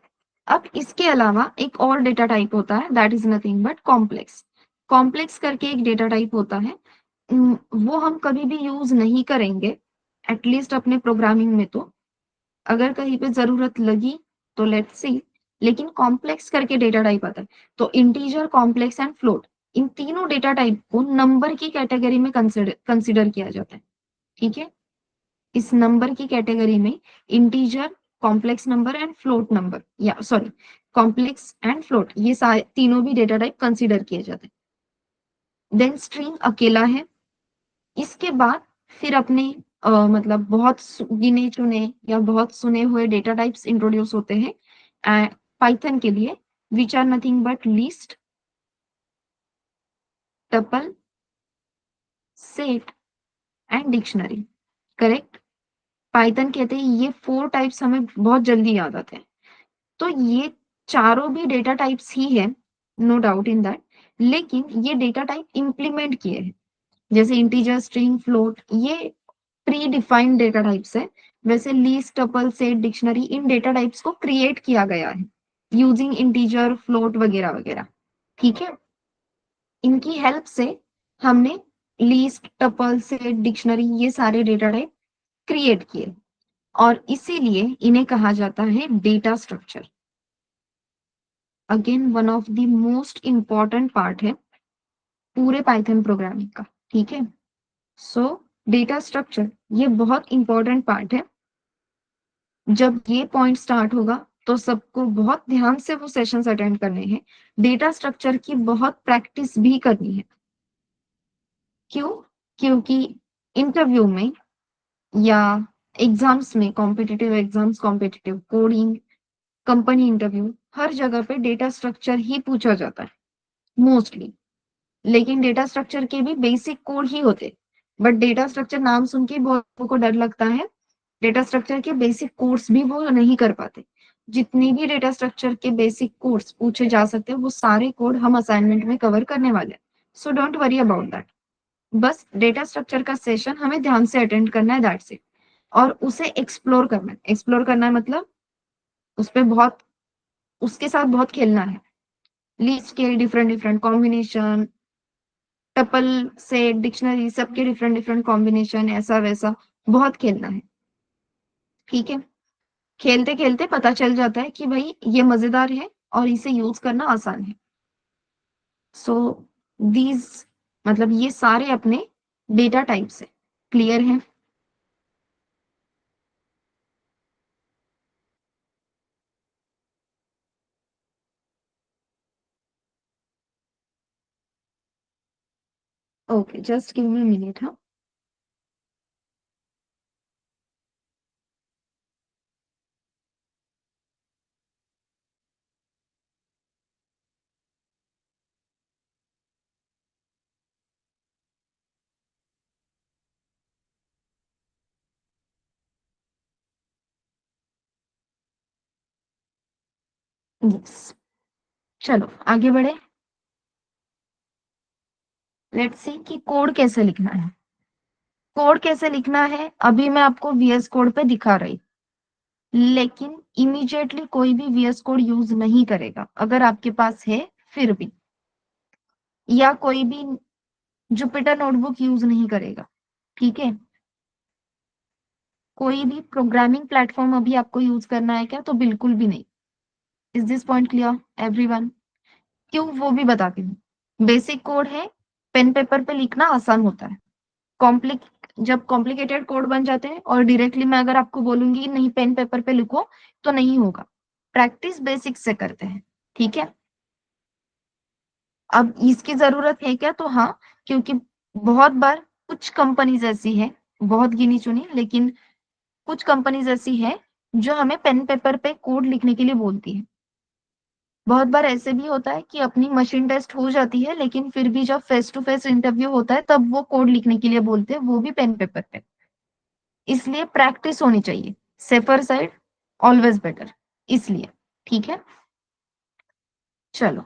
अब इसके अलावा एक और डेटा टाइप होता है that is nothing but complex. Complex करके एक डेटा टाइप होता है, वो हम कभी भी यूज नहीं करेंगे एटलीस्ट अपने प्रोग्रामिंग में, तो अगर कहीं पे जरूरत लगी तो लेट्स सी, लेकिन कॉम्प्लेक्स करके डेटा टाइप आता है। तो इंटीजर, कॉम्प्लेक्स एंड फ्लोट, इन तीनों डेटा टाइप को नंबर की कैटेगरी में कंसिडर किया जाता है। ठीक है, इस नंबर की कैटेगरी में integer, complex number and float number, या सॉरी कॉम्प्लेक्स एंड फ्लोट, ये सारे तीनों भी डेटा टाइप कंसिडर किए जाते हैं। देन स्ट्रिंग अकेला है। इसके बाद फिर अपने मतलब बहुत गिने चुने या बहुत सुने हुए डेटा टाइप्स इंट्रोड्यूस होते हैं पाइथन के लिए, which are nothing but list, tuple, set and dictionary. Correct, Python कहते हैं ये फोर टाइप्स हमें बहुत जल्दी याद आते हैं। तो ये चारों भी डेटा टाइप्स ही है, नो डाउट इन दैट, लेकिन ये डेटा टाइप इंप्लीमेंट किए हैं, जैसे इंटीजर, स्ट्रिंग, फ्लोट, ये प्री डिफाइंड डेटा टाइप्स है। वैसे लीस्ट, टपल, सेट, डिक्शनरी, इन डेटा टाइप्स को क्रिएट किया गया है यूजिंग इंटीजर, फ्लोट वगैरह वगैरह। ठीक है, इनकी हेल्प से हमने लीस्ट, टपल, सेट, डिक्शनरी, ये सारे डेटा टाइप क्रिएट किए और इसीलिए इन्हें कहा जाता है data structure. Again one of the most important part है पूरे पाइथन प्रोग्रामिंग का। ठीक है, सो डेटा स्ट्रक्चर ये बहुत इंपॉर्टेंट पार्ट है। जब ये पॉइंट स्टार्ट होगा तो सबको बहुत ध्यान से वो सेशंस अटेंड करने हैं, डेटा स्ट्रक्चर की बहुत प्रैक्टिस भी करनी है। क्यों, क्योंकि इंटरव्यू में या एग्जाम्स में, competitive exams, competitive coding, company interview, हर जगह पे डेटा स्ट्रक्चर ही पूछा जाता है मोस्टली। लेकिन डेटा स्ट्रक्चर के भी बेसिक कोड ही होते। बट डेटा स्ट्रक्चर नाम सुन के बहुत लोगों को डर लगता है, डेटा स्ट्रक्चर के बेसिक कोड्स भी वो नहीं कर पाते। जितनी भी डेटा स्ट्रक्चर के बेसिक कोड्स पूछे जा सकते हैं वो सारे कोड हम असाइनमेंट में कवर करने वाले हैं। So don't worry about that. बस डेटा स्ट्रक्चर का सेशन हमें ध्यान से अटेंड करना है, दैट्स इट। और उसे एक्सप्लोर करना है। एक्सप्लोर करना है मतलब उस पे बहुत, उसके साथ बहुत खेलना है। लिस्ट के डिफरेंट डिफरेंट कॉम्बिनेशन, टपल से डिक्शनरी, सबके डिफरेंट डिफरेंट कॉम्बिनेशन, ऐसा वैसा बहुत खेलना है। ठीक है, खेलते खेलते पता चल जाता है कि भाई ये मजेदार है और इसे यूज करना आसान है। सो दीज, मतलब ये सारे अपने डेटा टाइप्स है। क्लियर है? Okay, just give me minute. हाँ, यस, चलो आगे बढ़े। लेट्स सी कि कोड कैसे लिखना है। कोड कैसे लिखना है अभी मैं आपको वीएस कोड पे दिखा रही, लेकिन इमीडिएटली कोई भी वीएस कोड यूज नहीं करेगा अगर आपके पास है फिर भी, या कोई भी जुपिटर नोटबुक यूज नहीं करेगा। ठीक है, कोई भी प्रोग्रामिंग प्लेटफॉर्म अभी आपको यूज करना है क्या? तो बिल्कुल भी नहीं। Is this point clear everyone? क्यों, वो भी बताती हूँ। बेसिक कोड है, पेन पेपर पे लिखना आसान होता है। कॉम्प्लिक जब कॉम्प्लिकेटेड कोड बन जाते हैं और डायरेक्टली मैं अगर आपको बोलूंगी कि नहीं पेन पेपर पे लिखो, तो नहीं होगा। प्रैक्टिस बेसिक्स से करते हैं। ठीक है, अब इसकी जरूरत है क्या? तो हाँ, क्योंकि बहुत बार कुछ कंपनीज ऐसी है, बहुत गिनी चुनी, लेकिन कुछ कंपनीज ऐसी है जो हमें पेन पेपर पे कोड लिखने के लिए बोलती है। बहुत बार ऐसे भी होता है कि अपनी मशीन टेस्ट हो जाती है, लेकिन फिर भी जब फेस टू फेस इंटरव्यू होता है तब वो कोड लिखने के लिए बोलते हैं, वो भी पेन पेपर पे। इसलिए प्रैक्टिस होनी चाहिए। सेफर साइड ऑलवेज बेटर, इसलिए। ठीक है, चलो,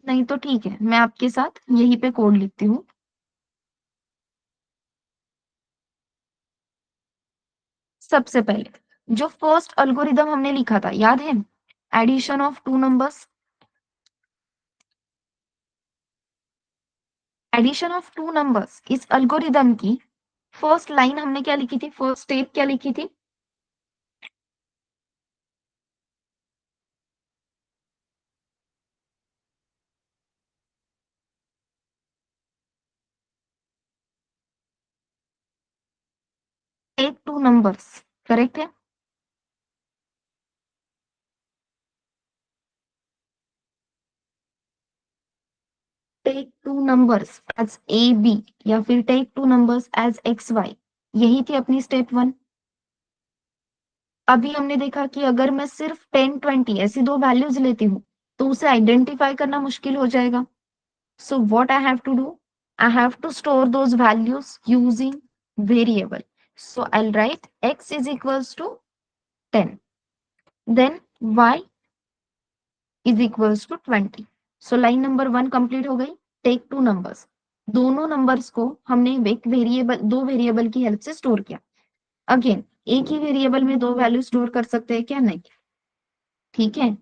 नहीं तो ठीक है, मैं आपके साथ यहीं पे कोड लिखती हूँ। सबसे पहले जो फर्स्ट अल्गोरिदम हमने लिखा था याद है, addition of two numbers. Addition of two numbers, इस अल्गोरिदम की फर्स्ट लाइन हमने क्या लिखी थी, फर्स्ट स्टेप क्या लिखी थी? टेक टू नंबर्स, करेक्ट है। Take two numbers as a b, या फिर take two numbers as x y, यही थी अपनी स्टेप वन। अभी हमने देखा कि अगर मैं सिर्फ 10 20 ऐसी दो वैल्यूज लेती हूँ तो उसे आइडेंटिफाई करना मुश्किल हो जाएगा। So what I have to do, I have to store those values using variable. So I write x is equals to 10, then y is equals to 20। So line number one complete हो गई। Take two numbers, दोनों नंबर्स को हमने एक variable, दो variable की help से स्टोर किया। अगेन, एक ही वेरिएबल में दो वैल्यू स्टोर कर सकते हैं क्या? नहीं। ठीक है,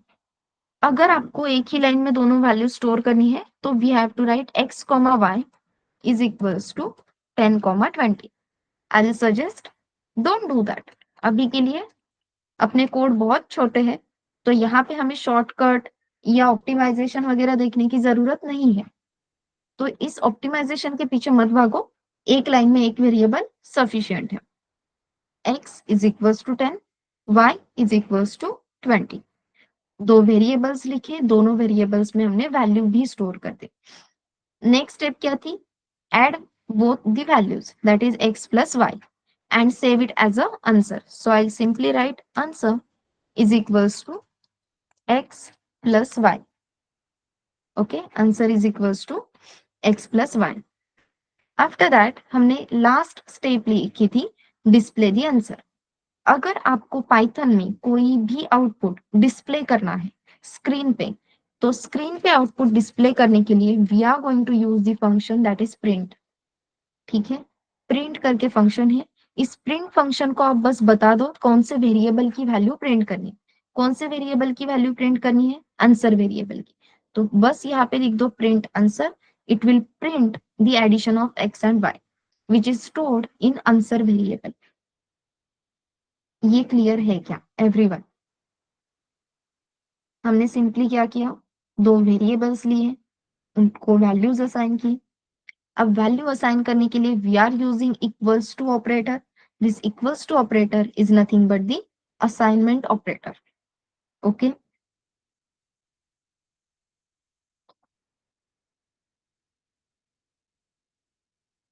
अगर आपको एक ही लाइन में दोनों वैल्यू स्टोर करनी है तो we have to write x comma y is equals to 10 20। I suggest don't do that अभी के लिए। अपने कोड बहुत छोटे हैं, तो यहाँ पे हमें शॉर्टकट या ऑप्टिमाइजेशन वगैरह देखने की जरूरत नहीं है। तो इस ऑप्टिमाइजेशन के पीछे मत भागो, एक लाइन में एक वेरिएबल सफिशियंट है। x is equals to 10, y is equals to 20। दो वेरिएबल्स लिखे, दोनों वेरिएबल्स में हमने वैल्यू भी स्टोर कर दी। नेक्स्ट स्टेप क्या थी? Add both the values, that is x plus y, and save it as a answer. So I'll simply write answer is equals to x plus y. Okay, answer is equals to x plus y. After that हमने last step लिखी थी display the answer. अगर आपको Python में कोई भी output display करना है स्क्रीन पे, तो स्क्रीन पे आउटपुट डिस्प्ले करने के लिए we are going to use the function that is print. ठीक है, प्रिंट करके फंक्शन है। इस प्रिंट फंक्शन को आप बस बता दो कौन से वेरिएबल की वैल्यू प्रिंट करनी है। कौन से वेरिएबल की वैल्यू प्रिंट करनी है? आंसर वेरिएबल की। तो बस यहाँ पे लिख दो print answer. It will print the addition of x and y which is stored in answer variable. ये क्लियर है क्या एवरीवन? हमने सिंपली क्या किया, दो वेरिएबल्स लिए, उनको वैल्यूज असाइन की। अब वैल्यू असाइन करने के लिए we are using equals to operator. This equals to operator is nothing but the assignment operator. Okay,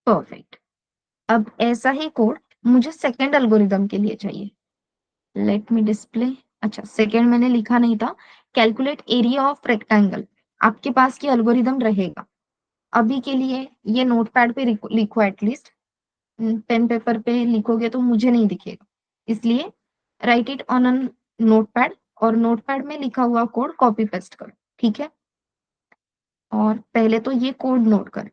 perfect. अब ऐसा ही कोड मुझे सेकेंड एल्गोरिदम के लिए चाहिए। Let me display. अच्छा, सेकेंड मैंने लिखा नहीं था। कैलकुलेट एरिया ऑफ रेक्टेंगल आपके पास की एल्गोरिदम रहेगा। अभी के लिए ये नोटपैड पे लिखो एटलीस्ट। पेन पेपर पे लिखोगे तो मुझे नहीं दिखेगा, इसलिए right it on a notepad, और नोटपैड में लिखा हुआ कोड कॉपी पेस्ट करो। ठीक है, और पहले तो ये कोड नोट करें।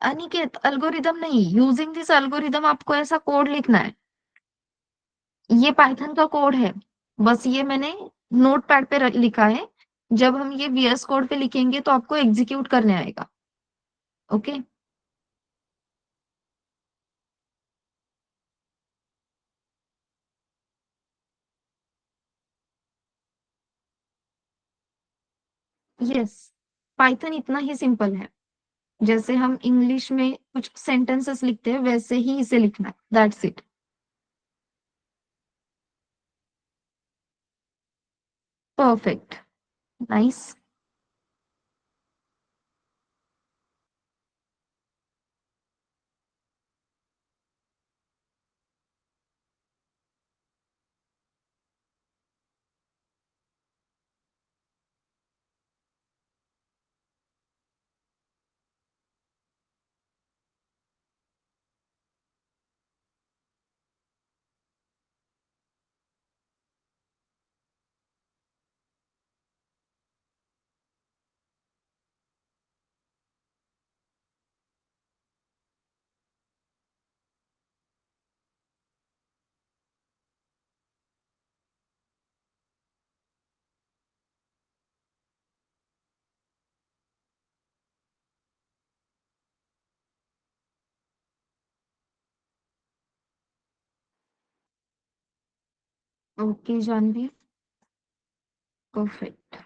अनिकेत, अल्गोरिदम नहीं, यूजिंग दिस अल्गोरिदम आपको ऐसा कोड लिखना है। ये पाइथन का कोड है, बस ये मैंने नोट पैड पे लिखा है। जब हम ये वीएस कोड पे लिखेंगे तो आपको एग्जीक्यूट करने आएगा। ओके। यस, पाइथन इतना ही सिंपल है। जैसे हम इंग्लिश में कुछ सेंटेंसेस लिखते हैं वैसे ही इसे लिखना है, that's it. Perfect. Nice. Okay Janvi. Perfect.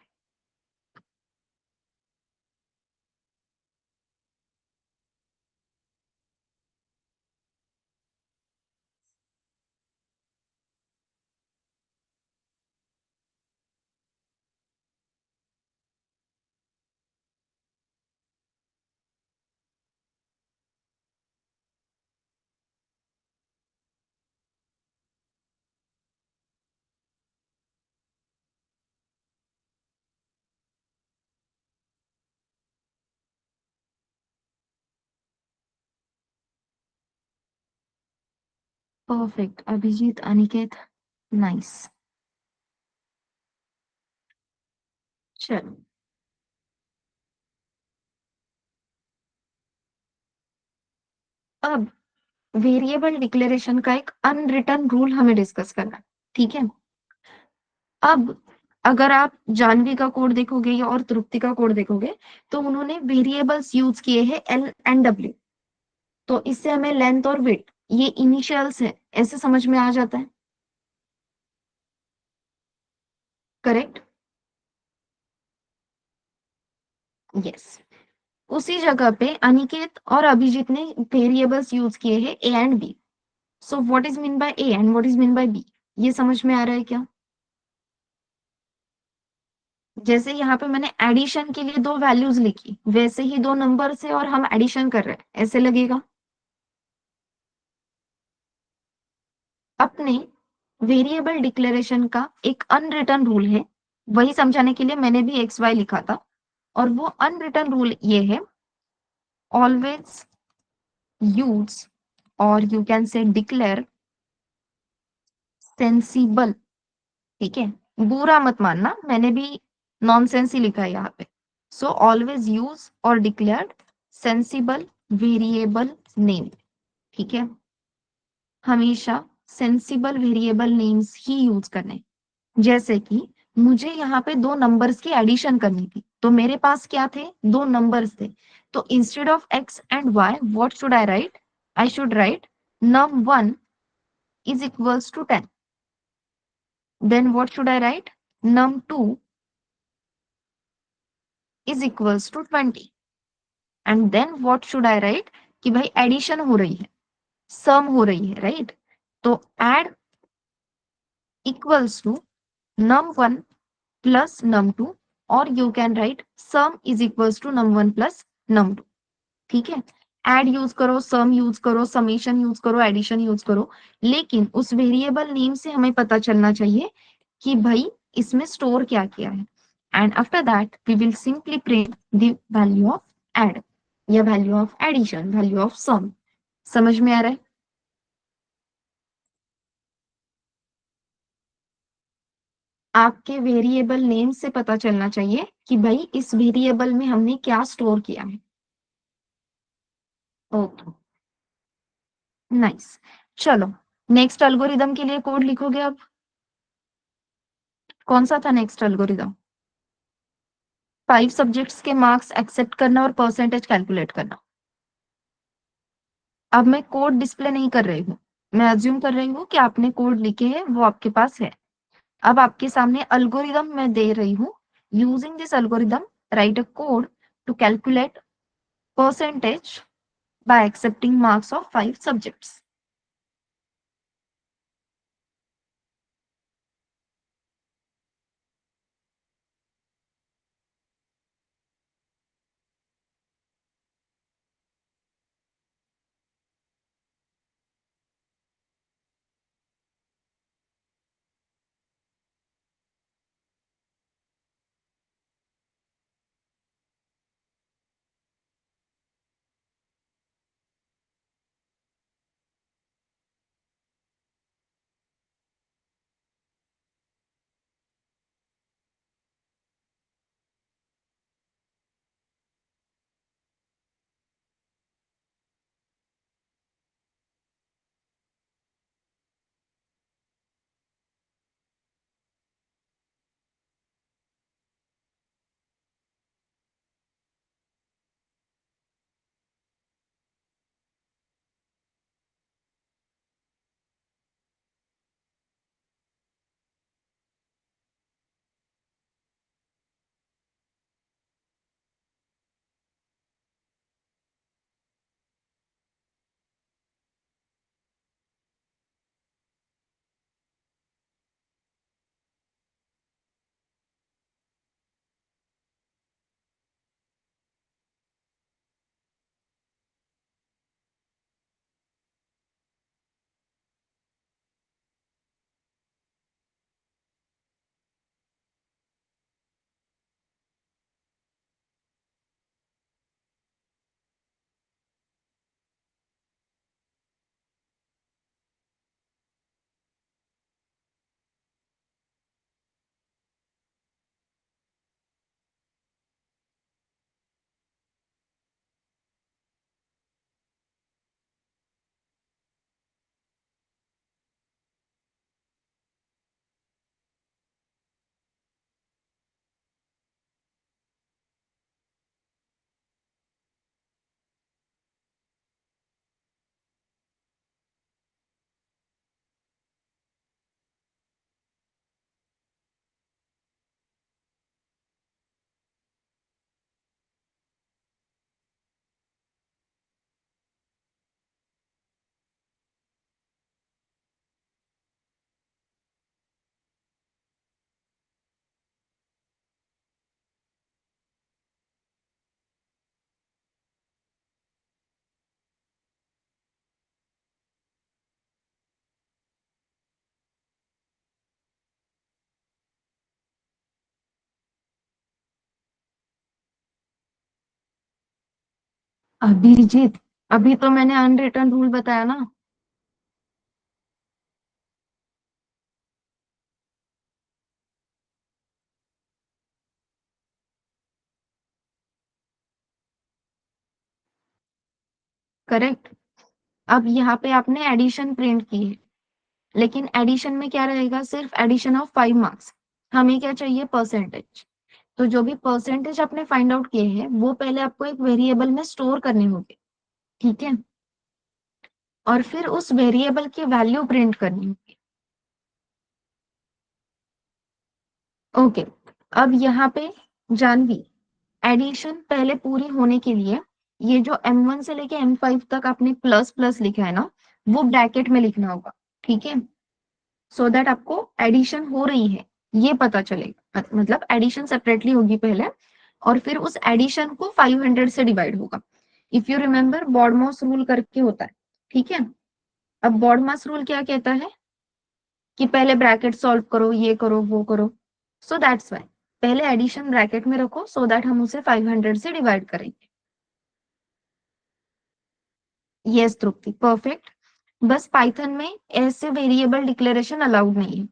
Perfect Abhijit, Aniket. Nice. चलो, अब वेरिएबल डिक्लेरेशन का एक अनरिटन रूल हमें डिस्कस करना है। ठीक है। अब अगर आप जानवी का कोड देखोगे या और तृप्ति का कोड देखोगे तो उन्होंने वेरिएबल्स यूज किए हैं एल एंड डब्ल्यू। तो इससे हमें लेंथ और विड्थ, ये इनिशियल्स है, ऐसे समझ में आ जाता है। करेक्ट। यस। उसी जगह पे अनिकेत और अभिजीत ने वेरिएबल्स यूज किए हैं a and b. So what is mean by a and what is mean by b, ये समझ में आ रहा है क्या? जैसे यहाँ पे मैंने एडिशन के लिए दो वैल्यूज लिखी, वैसे ही दो नंबर से और हम एडिशन कर रहे हैं, ऐसे लगेगा। अपने वेरिएबल डिक्लेरेशन का एक अनरिटन रूल है, वही समझाने के लिए मैंने भी एक्स वाई लिखा था। और वो अनरिटन रूल ये है, ऑलवेज यूज, और you can say declare sensible. ठीक है, बुरा मत मानना, मैंने भी नॉनसेंस ही लिखा है यहाँ पे। सो ऑलवेज यूज और डिक्लेयर सेंसिबल वेरिएबल नेम। ठीक है, हमेशा सेंसिबल वेरिएबल नेम्स ही यूज करने। जैसे कि मुझे यहाँ पे दो नंबर्स की एडिशन करनी थी, तो मेरे पास क्या थे, दो नंबर्स थे। तो instead of x and why what should I right? I should write num1 is equals to 10. Then what should I write? num2 is equals to 20. And then what should I write? कि भाई addition हो रही है, सम हो रही है, right? तो add equals to num1 plus num2, और you can write sum is equals to num1 plus num2। ठीक है, एड यूज करो, सम यूज करो, समेशन यूज करो, एडिशन यूज करो, लेकिन उस वेरिएबल नेम से हमें पता चलना चाहिए कि भाई इसमें स्टोर क्या किया है। And after that we will simply print the value of add या value of addition, value of sum. समझ में आ रहा है? आपके वेरिएबल नेम से पता चलना चाहिए कि भाई इस वेरिएबल में हमने क्या स्टोर किया है। Okay, nice. चलो, नेक्स्ट एल्गोरिदम के लिए कोड लिखोगे अब। कौन सा था नेक्स्ट एल्गोरिदम? 5 सब्जेक्ट्स के मार्क्स एक्सेप्ट करना और परसेंटेज कैलकुलेट करना। अब मैं कोड डिस्प्ले नहीं कर रही हूँ, मैं अज्यूम कर रही हूँ कि आपने कोड लिखे हैं, वो आपके पास है। अब आपके सामने अल्गोरिदम मैं दे रही हूँ। Using this algorithm, write a code to calculate percentage by accepting marks of 5 subjects. Abhijit, अभी तो मैंने अनरिटन रूल बताया ना। करेक्ट। अब यहाँ पे आपने एडिशन प्रिंट की है, लेकिन एडिशन में क्या रहेगा? सिर्फ एडिशन ऑफ 5 मार्क्स। हमें क्या चाहिए? परसेंटेज। तो जो भी परसेंटेज आपने फाइंड आउट किए हैं, वो पहले आपको एक वेरिएबल में स्टोर करने होंगे, ठीक है? और फिर उस वेरिएबल की वैल्यू प्रिंट करनी होगी। ओके। अब यहाँ पे जानवी, एडिशन पहले पूरी होने के लिए ये जो M1 से लेके M5 तक आपने प्लस प्लस लिखा है ना, वो ब्रैकेट में लिखना होगा, ठीक है? सो दैट आपको एडिशन हो रही है ये पता चलेगा। मतलब एडिशन सेपरेटली होगी पहले, और फिर उस एडिशन को 500 से डिवाइड होगा। If you remember, BODMAS rule करके होता है, ठीक है? अब बॉडमॉस रूल क्या कहता है कि पहले ब्रैकेट सॉल्व करो, ये करो, वो करो। सो दैट्स वाई पहले एडिशन ब्रैकेट में रखो, सो दैट हम उसे 500 से डिवाइड करेंगे। यस तृप्ति, परफेक्ट। बस पाइथन में ऐसे वेरिएबल डिक्लेरेशन अलाउड नहीं है।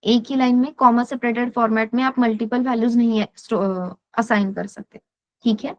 एक ही लाइन में कॉमा सेपरेटेड फॉर्मेट में आप मल्टीपल वैल्यूज नहीं असाइन कर सकते, ठीक है?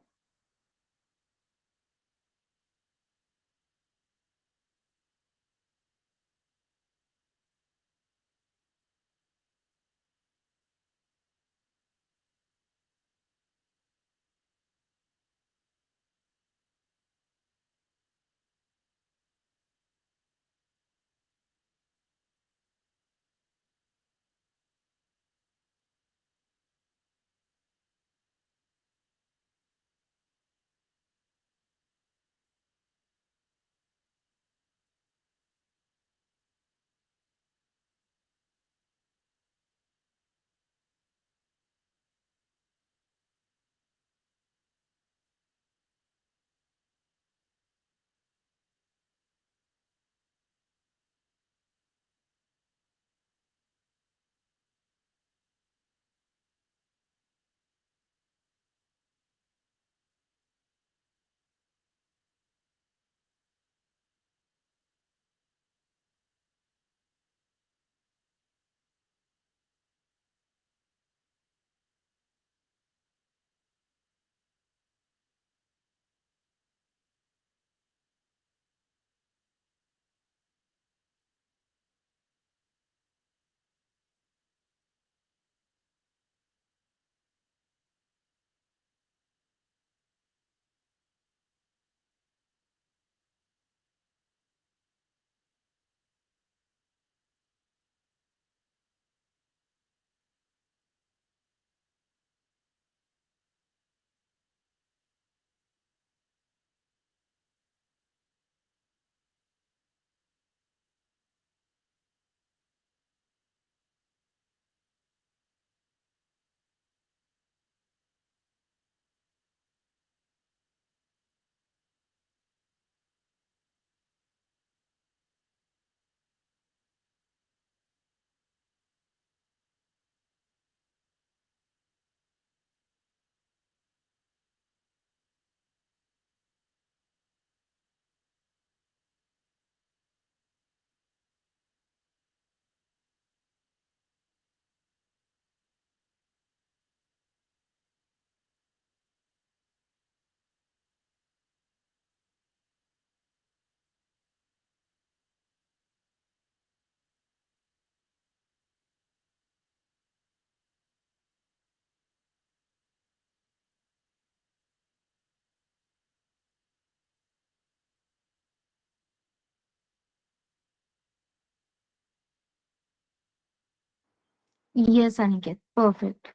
Yes, Aniket. Perfect.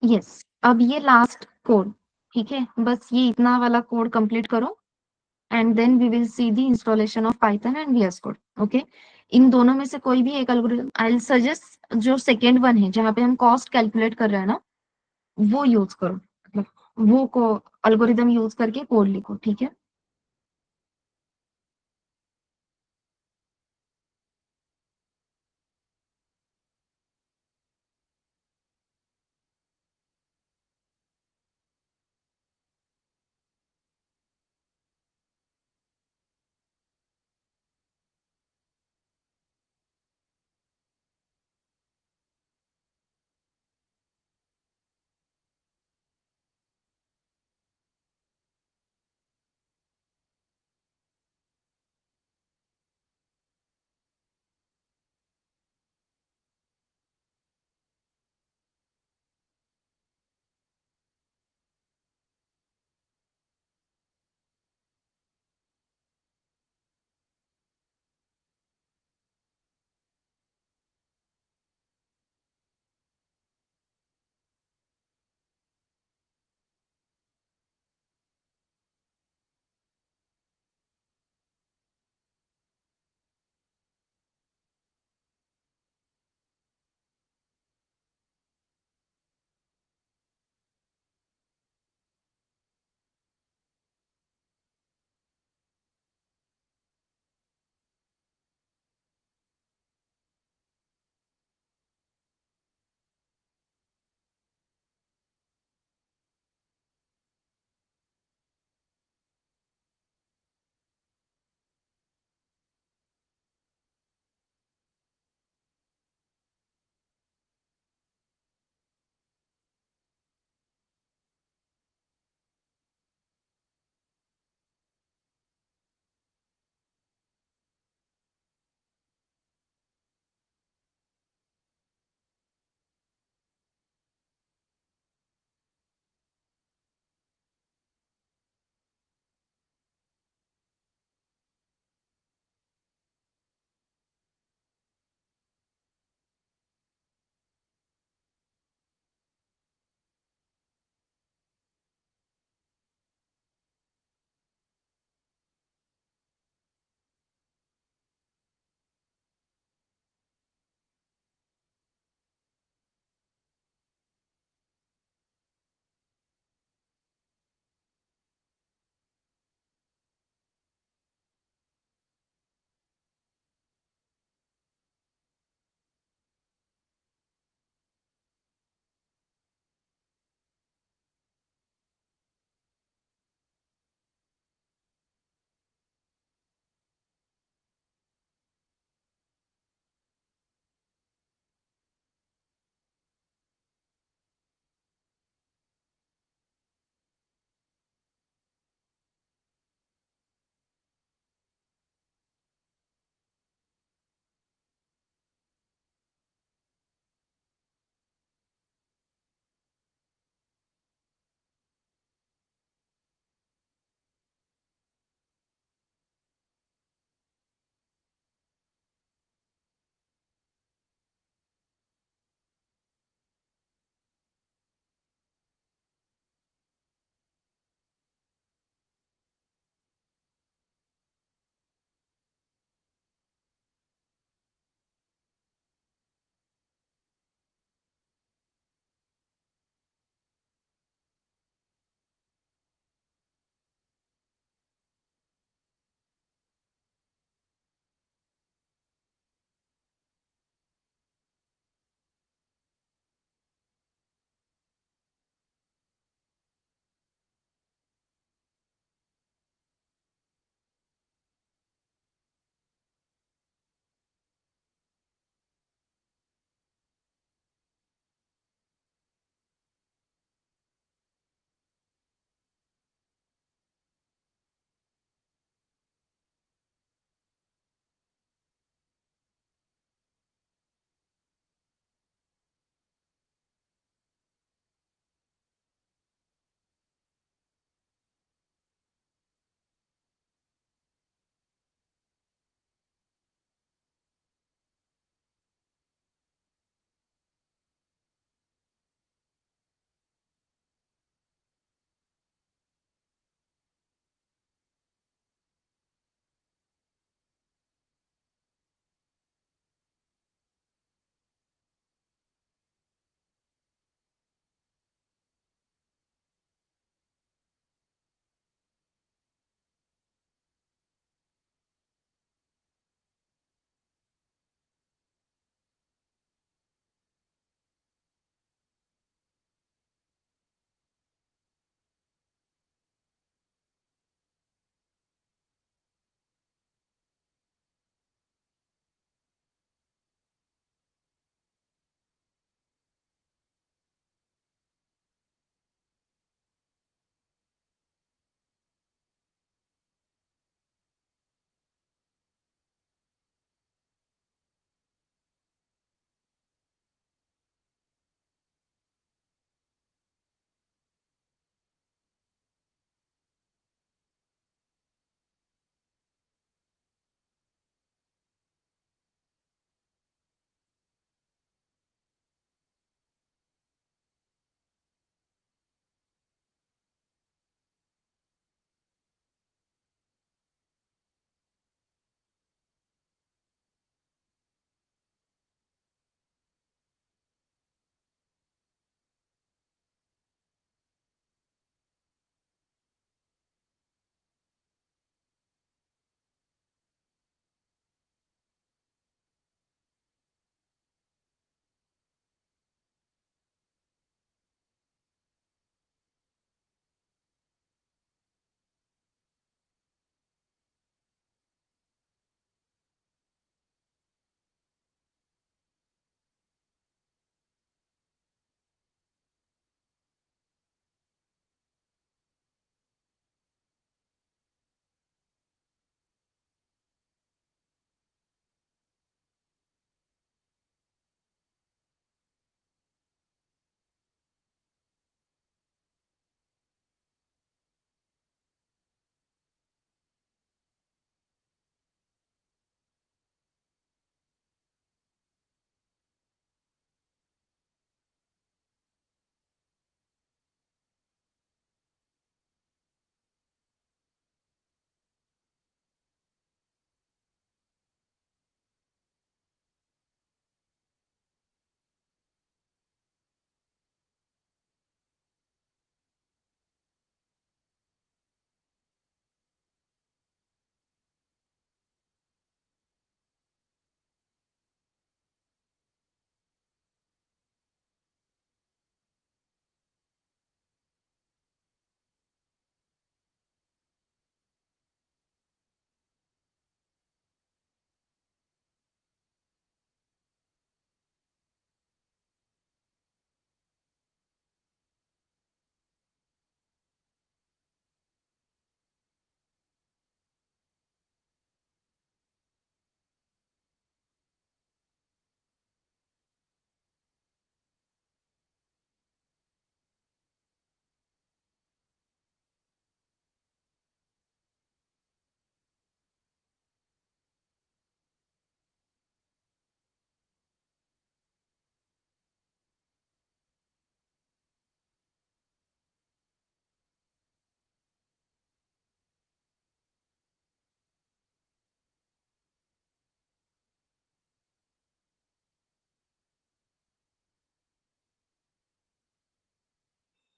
यस, अब ये लास्ट कोड, ठीक है? बस ये इतना वाला कोड कंप्लीट करो and then we will see the installation of Python and VS code. Okay, इन दोनों में से कोई भी एक एल्गोरिथम, आई विल सजेस्ट जो सेकेंड वन है जहाँ पे हम कॉस्ट कैलकुलेट कर रहे हैं ना, वो यूज करो, मतलब वो को एल्गोरिदम यूज करके कोड लिखो, ठीक है?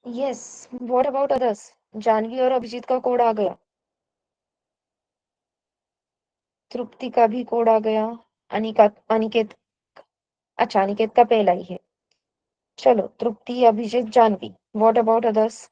Yes, what about others? Janvi और अभिजीत का कोड आ गया। तृप्ति का भी कोड आ गया। अनिका, अनिकेत, अच्छा अनिकेत का पहला ही है। चलो, Tripti, Abhijit, Janvi, what about others?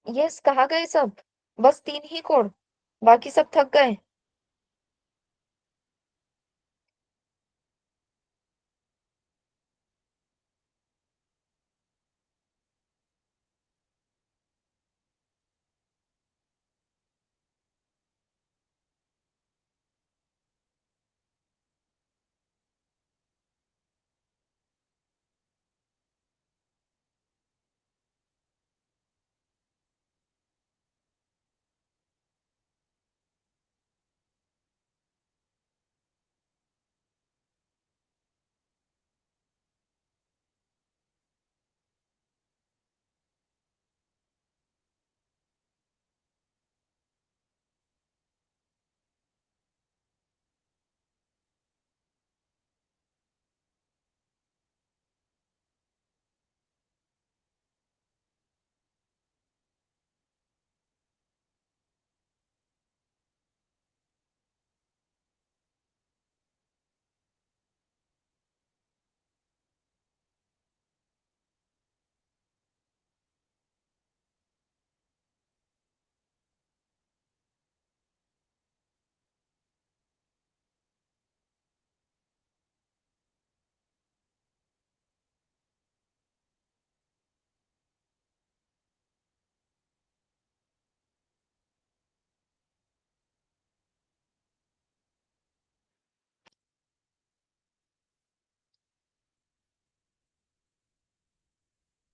Yes, कहाँ गए सब? बस 3 ही कोड, बाकी सब थक गए।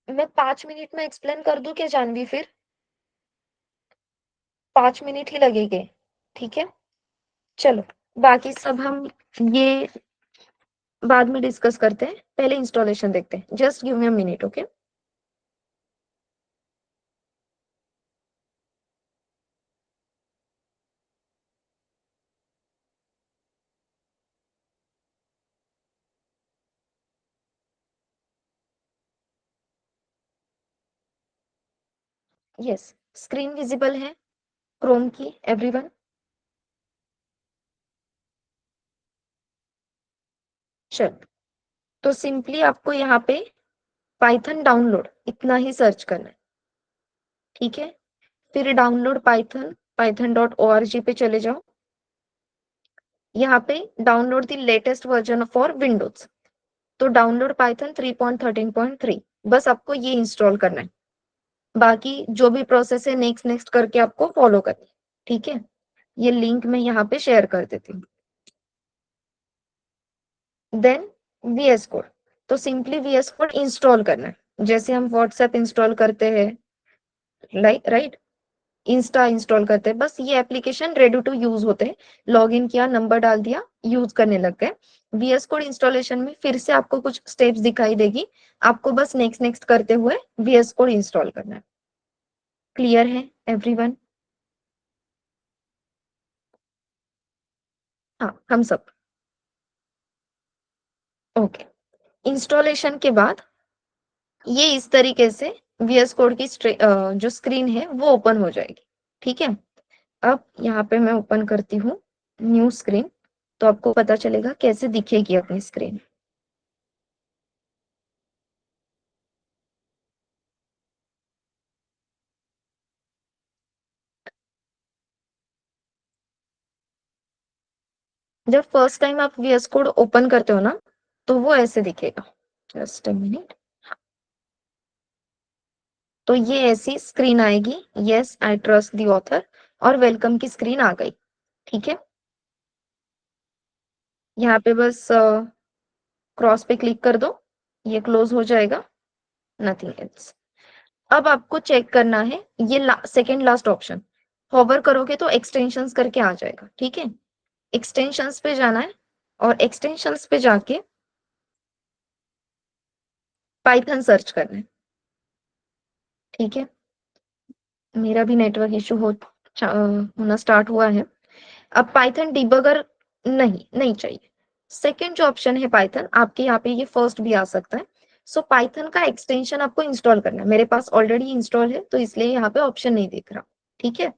मैं 5 मिनट में एक्सप्लेन कर दूं क्या जानवी? फिर 5 मिनट ही लगेंगे, ठीक है? चलो, बाकी सब हम ये बाद में डिस्कस करते हैं, पहले इंस्टॉलेशन देखते हैं। Just give me a minute, okay? Yes, screen visible है क्रोम की, एवरीवन? चलो, तो सिंपली आपको यहाँ पे पाइथन डाउनलोड इतना ही सर्च करना है, ठीक है? फिर डाउनलोड पाइथन, python.org पे चले जाओ। यहाँ पे download the latest version for Windows, तो डाउनलोड पाइथन 3.13.3, बस आपको ये इंस्टॉल करना है। बाकी जो भी प्रोसेस है नेक्स्ट नेक्स्ट करके आपको फॉलो करना है, ठीक है? ये लिंक मैं यहाँ पे शेयर कर देती हूँ। देन VS कोड, तो सिंपली VS कोड इंस्टॉल करना है, जैसे हम व्हाट्सएप इंस्टॉल करते हैं, लाइक राइट, इंस्टा इंस्टॉल करते हैं, बस ये एप्लीकेशन रेडी टू यूज होते हैं। लॉग इन किया, नंबर डाल दिया, यूज करने लग गए। VS कोड इंस्टॉलेशन में फिर से आपको कुछ स्टेप्स दिखाई देगी, आपको बस नेक्स्ट नेक्स्ट करते हुए VS कोड इंस्टॉल करना है। क्लियर है एवरीवन? हाँ, हम सब ओके। इंस्टॉलेशन के बाद ये इस तरीके से VS कोड की जो स्क्रीन है वो ओपन हो जाएगी, ठीक है? अब यहाँ पे मैं ओपन करती हूँ न्यू स्क्रीन, तो आपको पता चलेगा कैसे दिखेगी अपनी स्क्रीन। जब फर्स्ट टाइम आप VS कोड ओपन करते हो ना, तो वो ऐसे दिखेगा। Just a minute. तो ये ऐसी स्क्रीन आएगी, yes I trust the author, और वेलकम की स्क्रीन आ गई, ठीक है? यहाँ पे बस क्रॉस पे क्लिक कर दो, ये क्लोज हो जाएगा, नथिंग एल्स। अब आपको चेक करना है ये सेकेंड लास्ट ऑप्शन, होवर करोगे तो एक्सटेंशंस करके आ जाएगा, ठीक है? एक्सटेंशंस पे जाना है, और एक्सटेंशंस पे जाके पाइथन सर्च करना है, ठीक है? मेरा भी नेटवर्क इशू होना स्टार्ट हुआ है। अब पाइथन डिबगर नहीं चाहिए। सेकंड जो ऑप्शन है पाइथन, आपके यहाँ पे ये फर्स्ट भी आ सकता है। सो पाइथन का एक्सटेंशन आपको इंस्टॉल करना है, मेरे पास ऑलरेडी इंस्टॉल है तो इसलिए यहाँ पे ऑप्शन नहीं दिख रहा, ठीक है?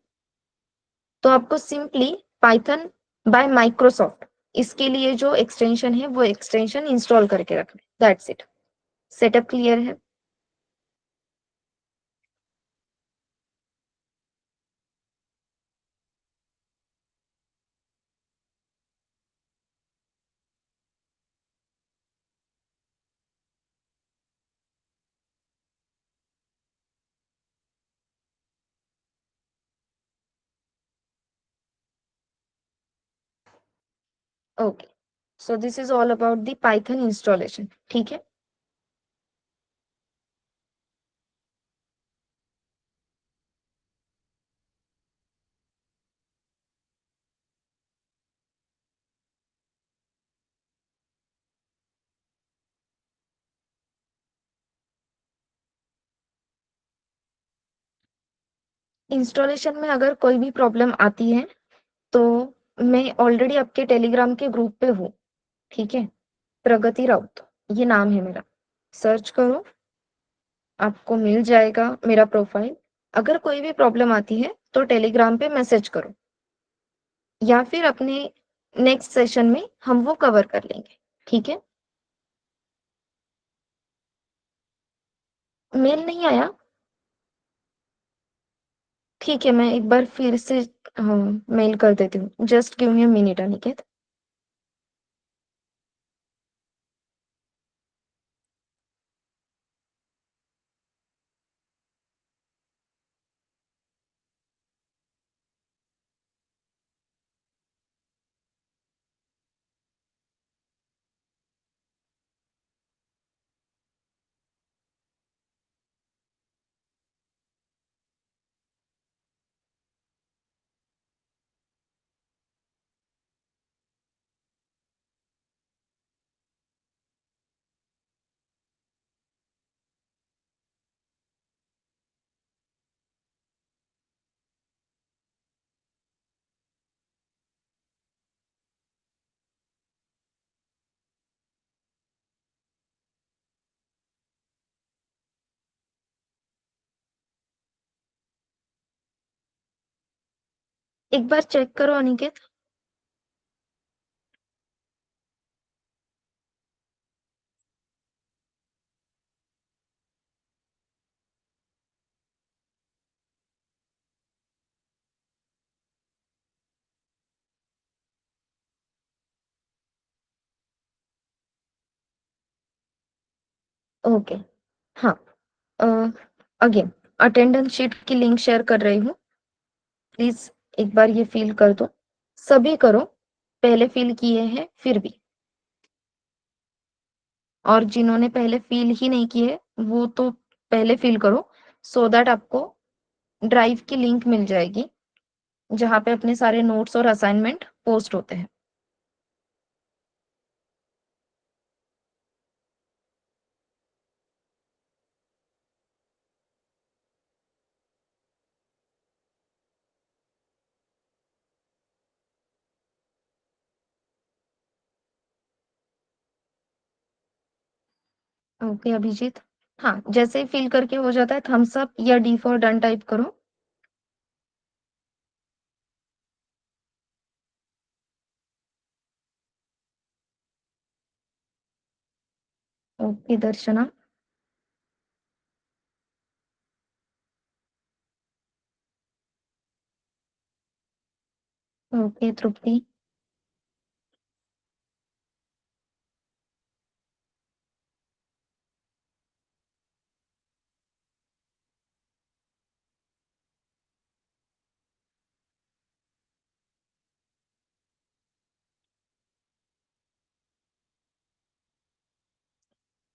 तो आपको सिंपली पाइथन बाय माइक्रोसॉफ्ट, इसके लिए जो एक्सटेंशन है वो एक्सटेंशन इंस्टॉल करके रखना है, दैट्स इट। सेटअप क्लियर है? Okay, so this is all about the Python installation, ठीक है? इंस्टॉलेशन में अगर कोई भी प्रॉब्लम आती है तो मैं ऑलरेडी आपके टेलीग्राम के ग्रुप पे हूँ, ठीक है? प्रगति राउत, ये नाम है मेरा, सर्च करो, आपको मिल जाएगा मेरा प्रोफाइल। अगर कोई भी प्रॉब्लम आती है तो टेलीग्राम पे मैसेज करो, या फिर अपने नेक्स्ट सेशन में हम वो कवर कर लेंगे, ठीक है? मेल नहीं आया? ठीक है, मैं एक बार फिर से मेल कर देती हूँ। Just give me a minute Aniket. एक बार चेक करो अनिकेत। ओके। हाँ। अगेन, अटेंडेंस शीट की लिंक शेयर कर रही हूँ। प्लीज एक बार ये फिल कर दो। सभी करो, पहले फिल किए हैं फिर भी। और जिन्होंने पहले फिल ही नहीं किए वो तो पहले फिल करो, सो दैट आपको ड्राइव की लिंक मिल जाएगी जहाँ पे अपने सारे नोट्स और असाइनमेंट पोस्ट होते हैं। ओके अभिजीत। हाँ, जैसे ही फिल करके हो जाता है थम्स अप या डी फॉर डन टाइप करो। ओके दर्शना। ओके तृप्ति।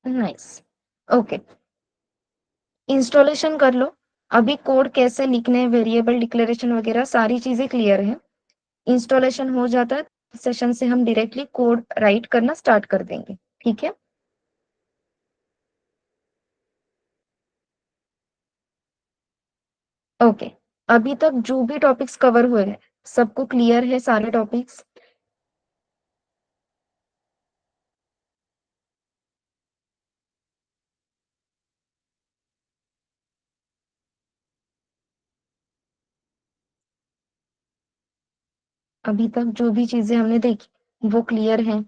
नाइस। ओके, इंस्टॉलेशन कर लो। अभी कोड कैसे लिखने, वेरिएबल डिक्लेरेशन वगैरह सारी चीजें क्लियर है। इंस्टॉलेशन हो जाता है सेशन से हम डायरेक्टली कोड राइट करना स्टार्ट कर देंगे। ठीक है। ओके, अभी तक जो भी टॉपिक्स कवर हुए हैं सबको क्लियर है सारे टॉपिक्स? अभी तक जो भी चीजें हमने देखी वो क्लियर है?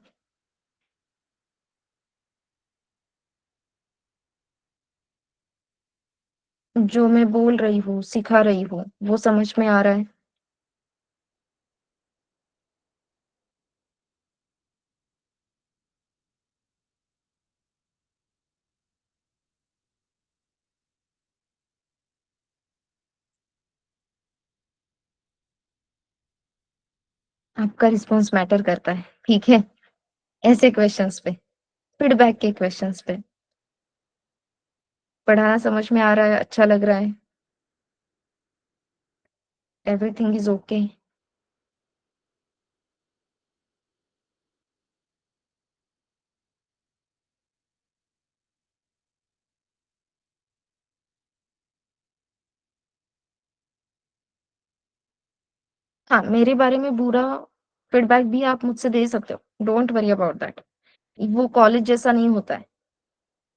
जो मैं बोल रही हूँ सिखा रही हूँ वो समझ में आ रहा है? आपका रिस्पॉन्स मैटर करता है, ठीक है? ऐसे क्वेश्चंस पे, फीडबैक के क्वेश्चंस पे। पढ़ाना समझ में आ रहा है, अच्छा लग रहा है, एवरीथिंग इज ओके। हाँ, मेरे बारे में बुरा फीडबैक भी आप मुझसे दे सकते हो, डोंट वरी अबाउट दैट। वो कॉलेज जैसा नहीं होता है,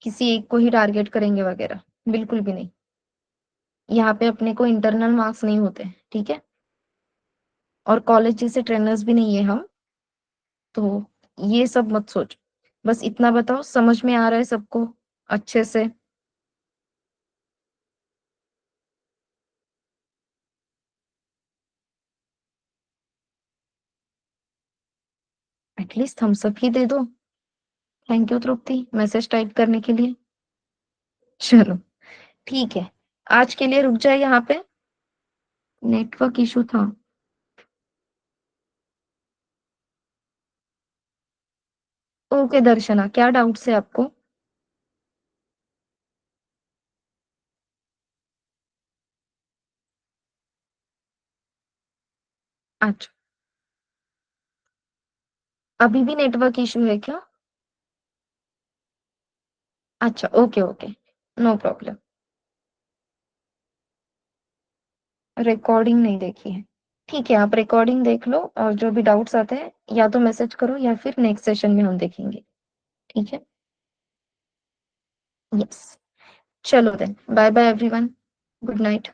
किसी एक को ही टारगेट करेंगे वगैरह, बिल्कुल भी नहीं। यहाँ पे अपने को इंटरनल मार्क्स नहीं होते, ठीक है? और कॉलेज जैसे ट्रेनर्स भी नहीं है हम, तो ये सब मत सोच। बस इतना बताओ समझ में आ रहा है सबको अच्छे से? एटलीस्ट थम्स अप ही दे दो। Thank you Tripti message type करने के लिए। चलो ठीक है, आज के लिए रुक जाए यहाँ पे, नेटवर्क इशू था। ओके दर्शना, क्या डाउट्स है आपको? अच्छा, अभी भी नेटवर्क इशू है क्या? अच्छा, okay okay, no problem. Recording नहीं देखी है? ठीक है, आप रिकॉर्डिंग देख लो और जो भी डाउट्स आते हैं या तो मैसेज करो या फिर नेक्स्ट सेशन में हम देखेंगे। ठीक है। यस। चलो then, bye bye everyone. Good night.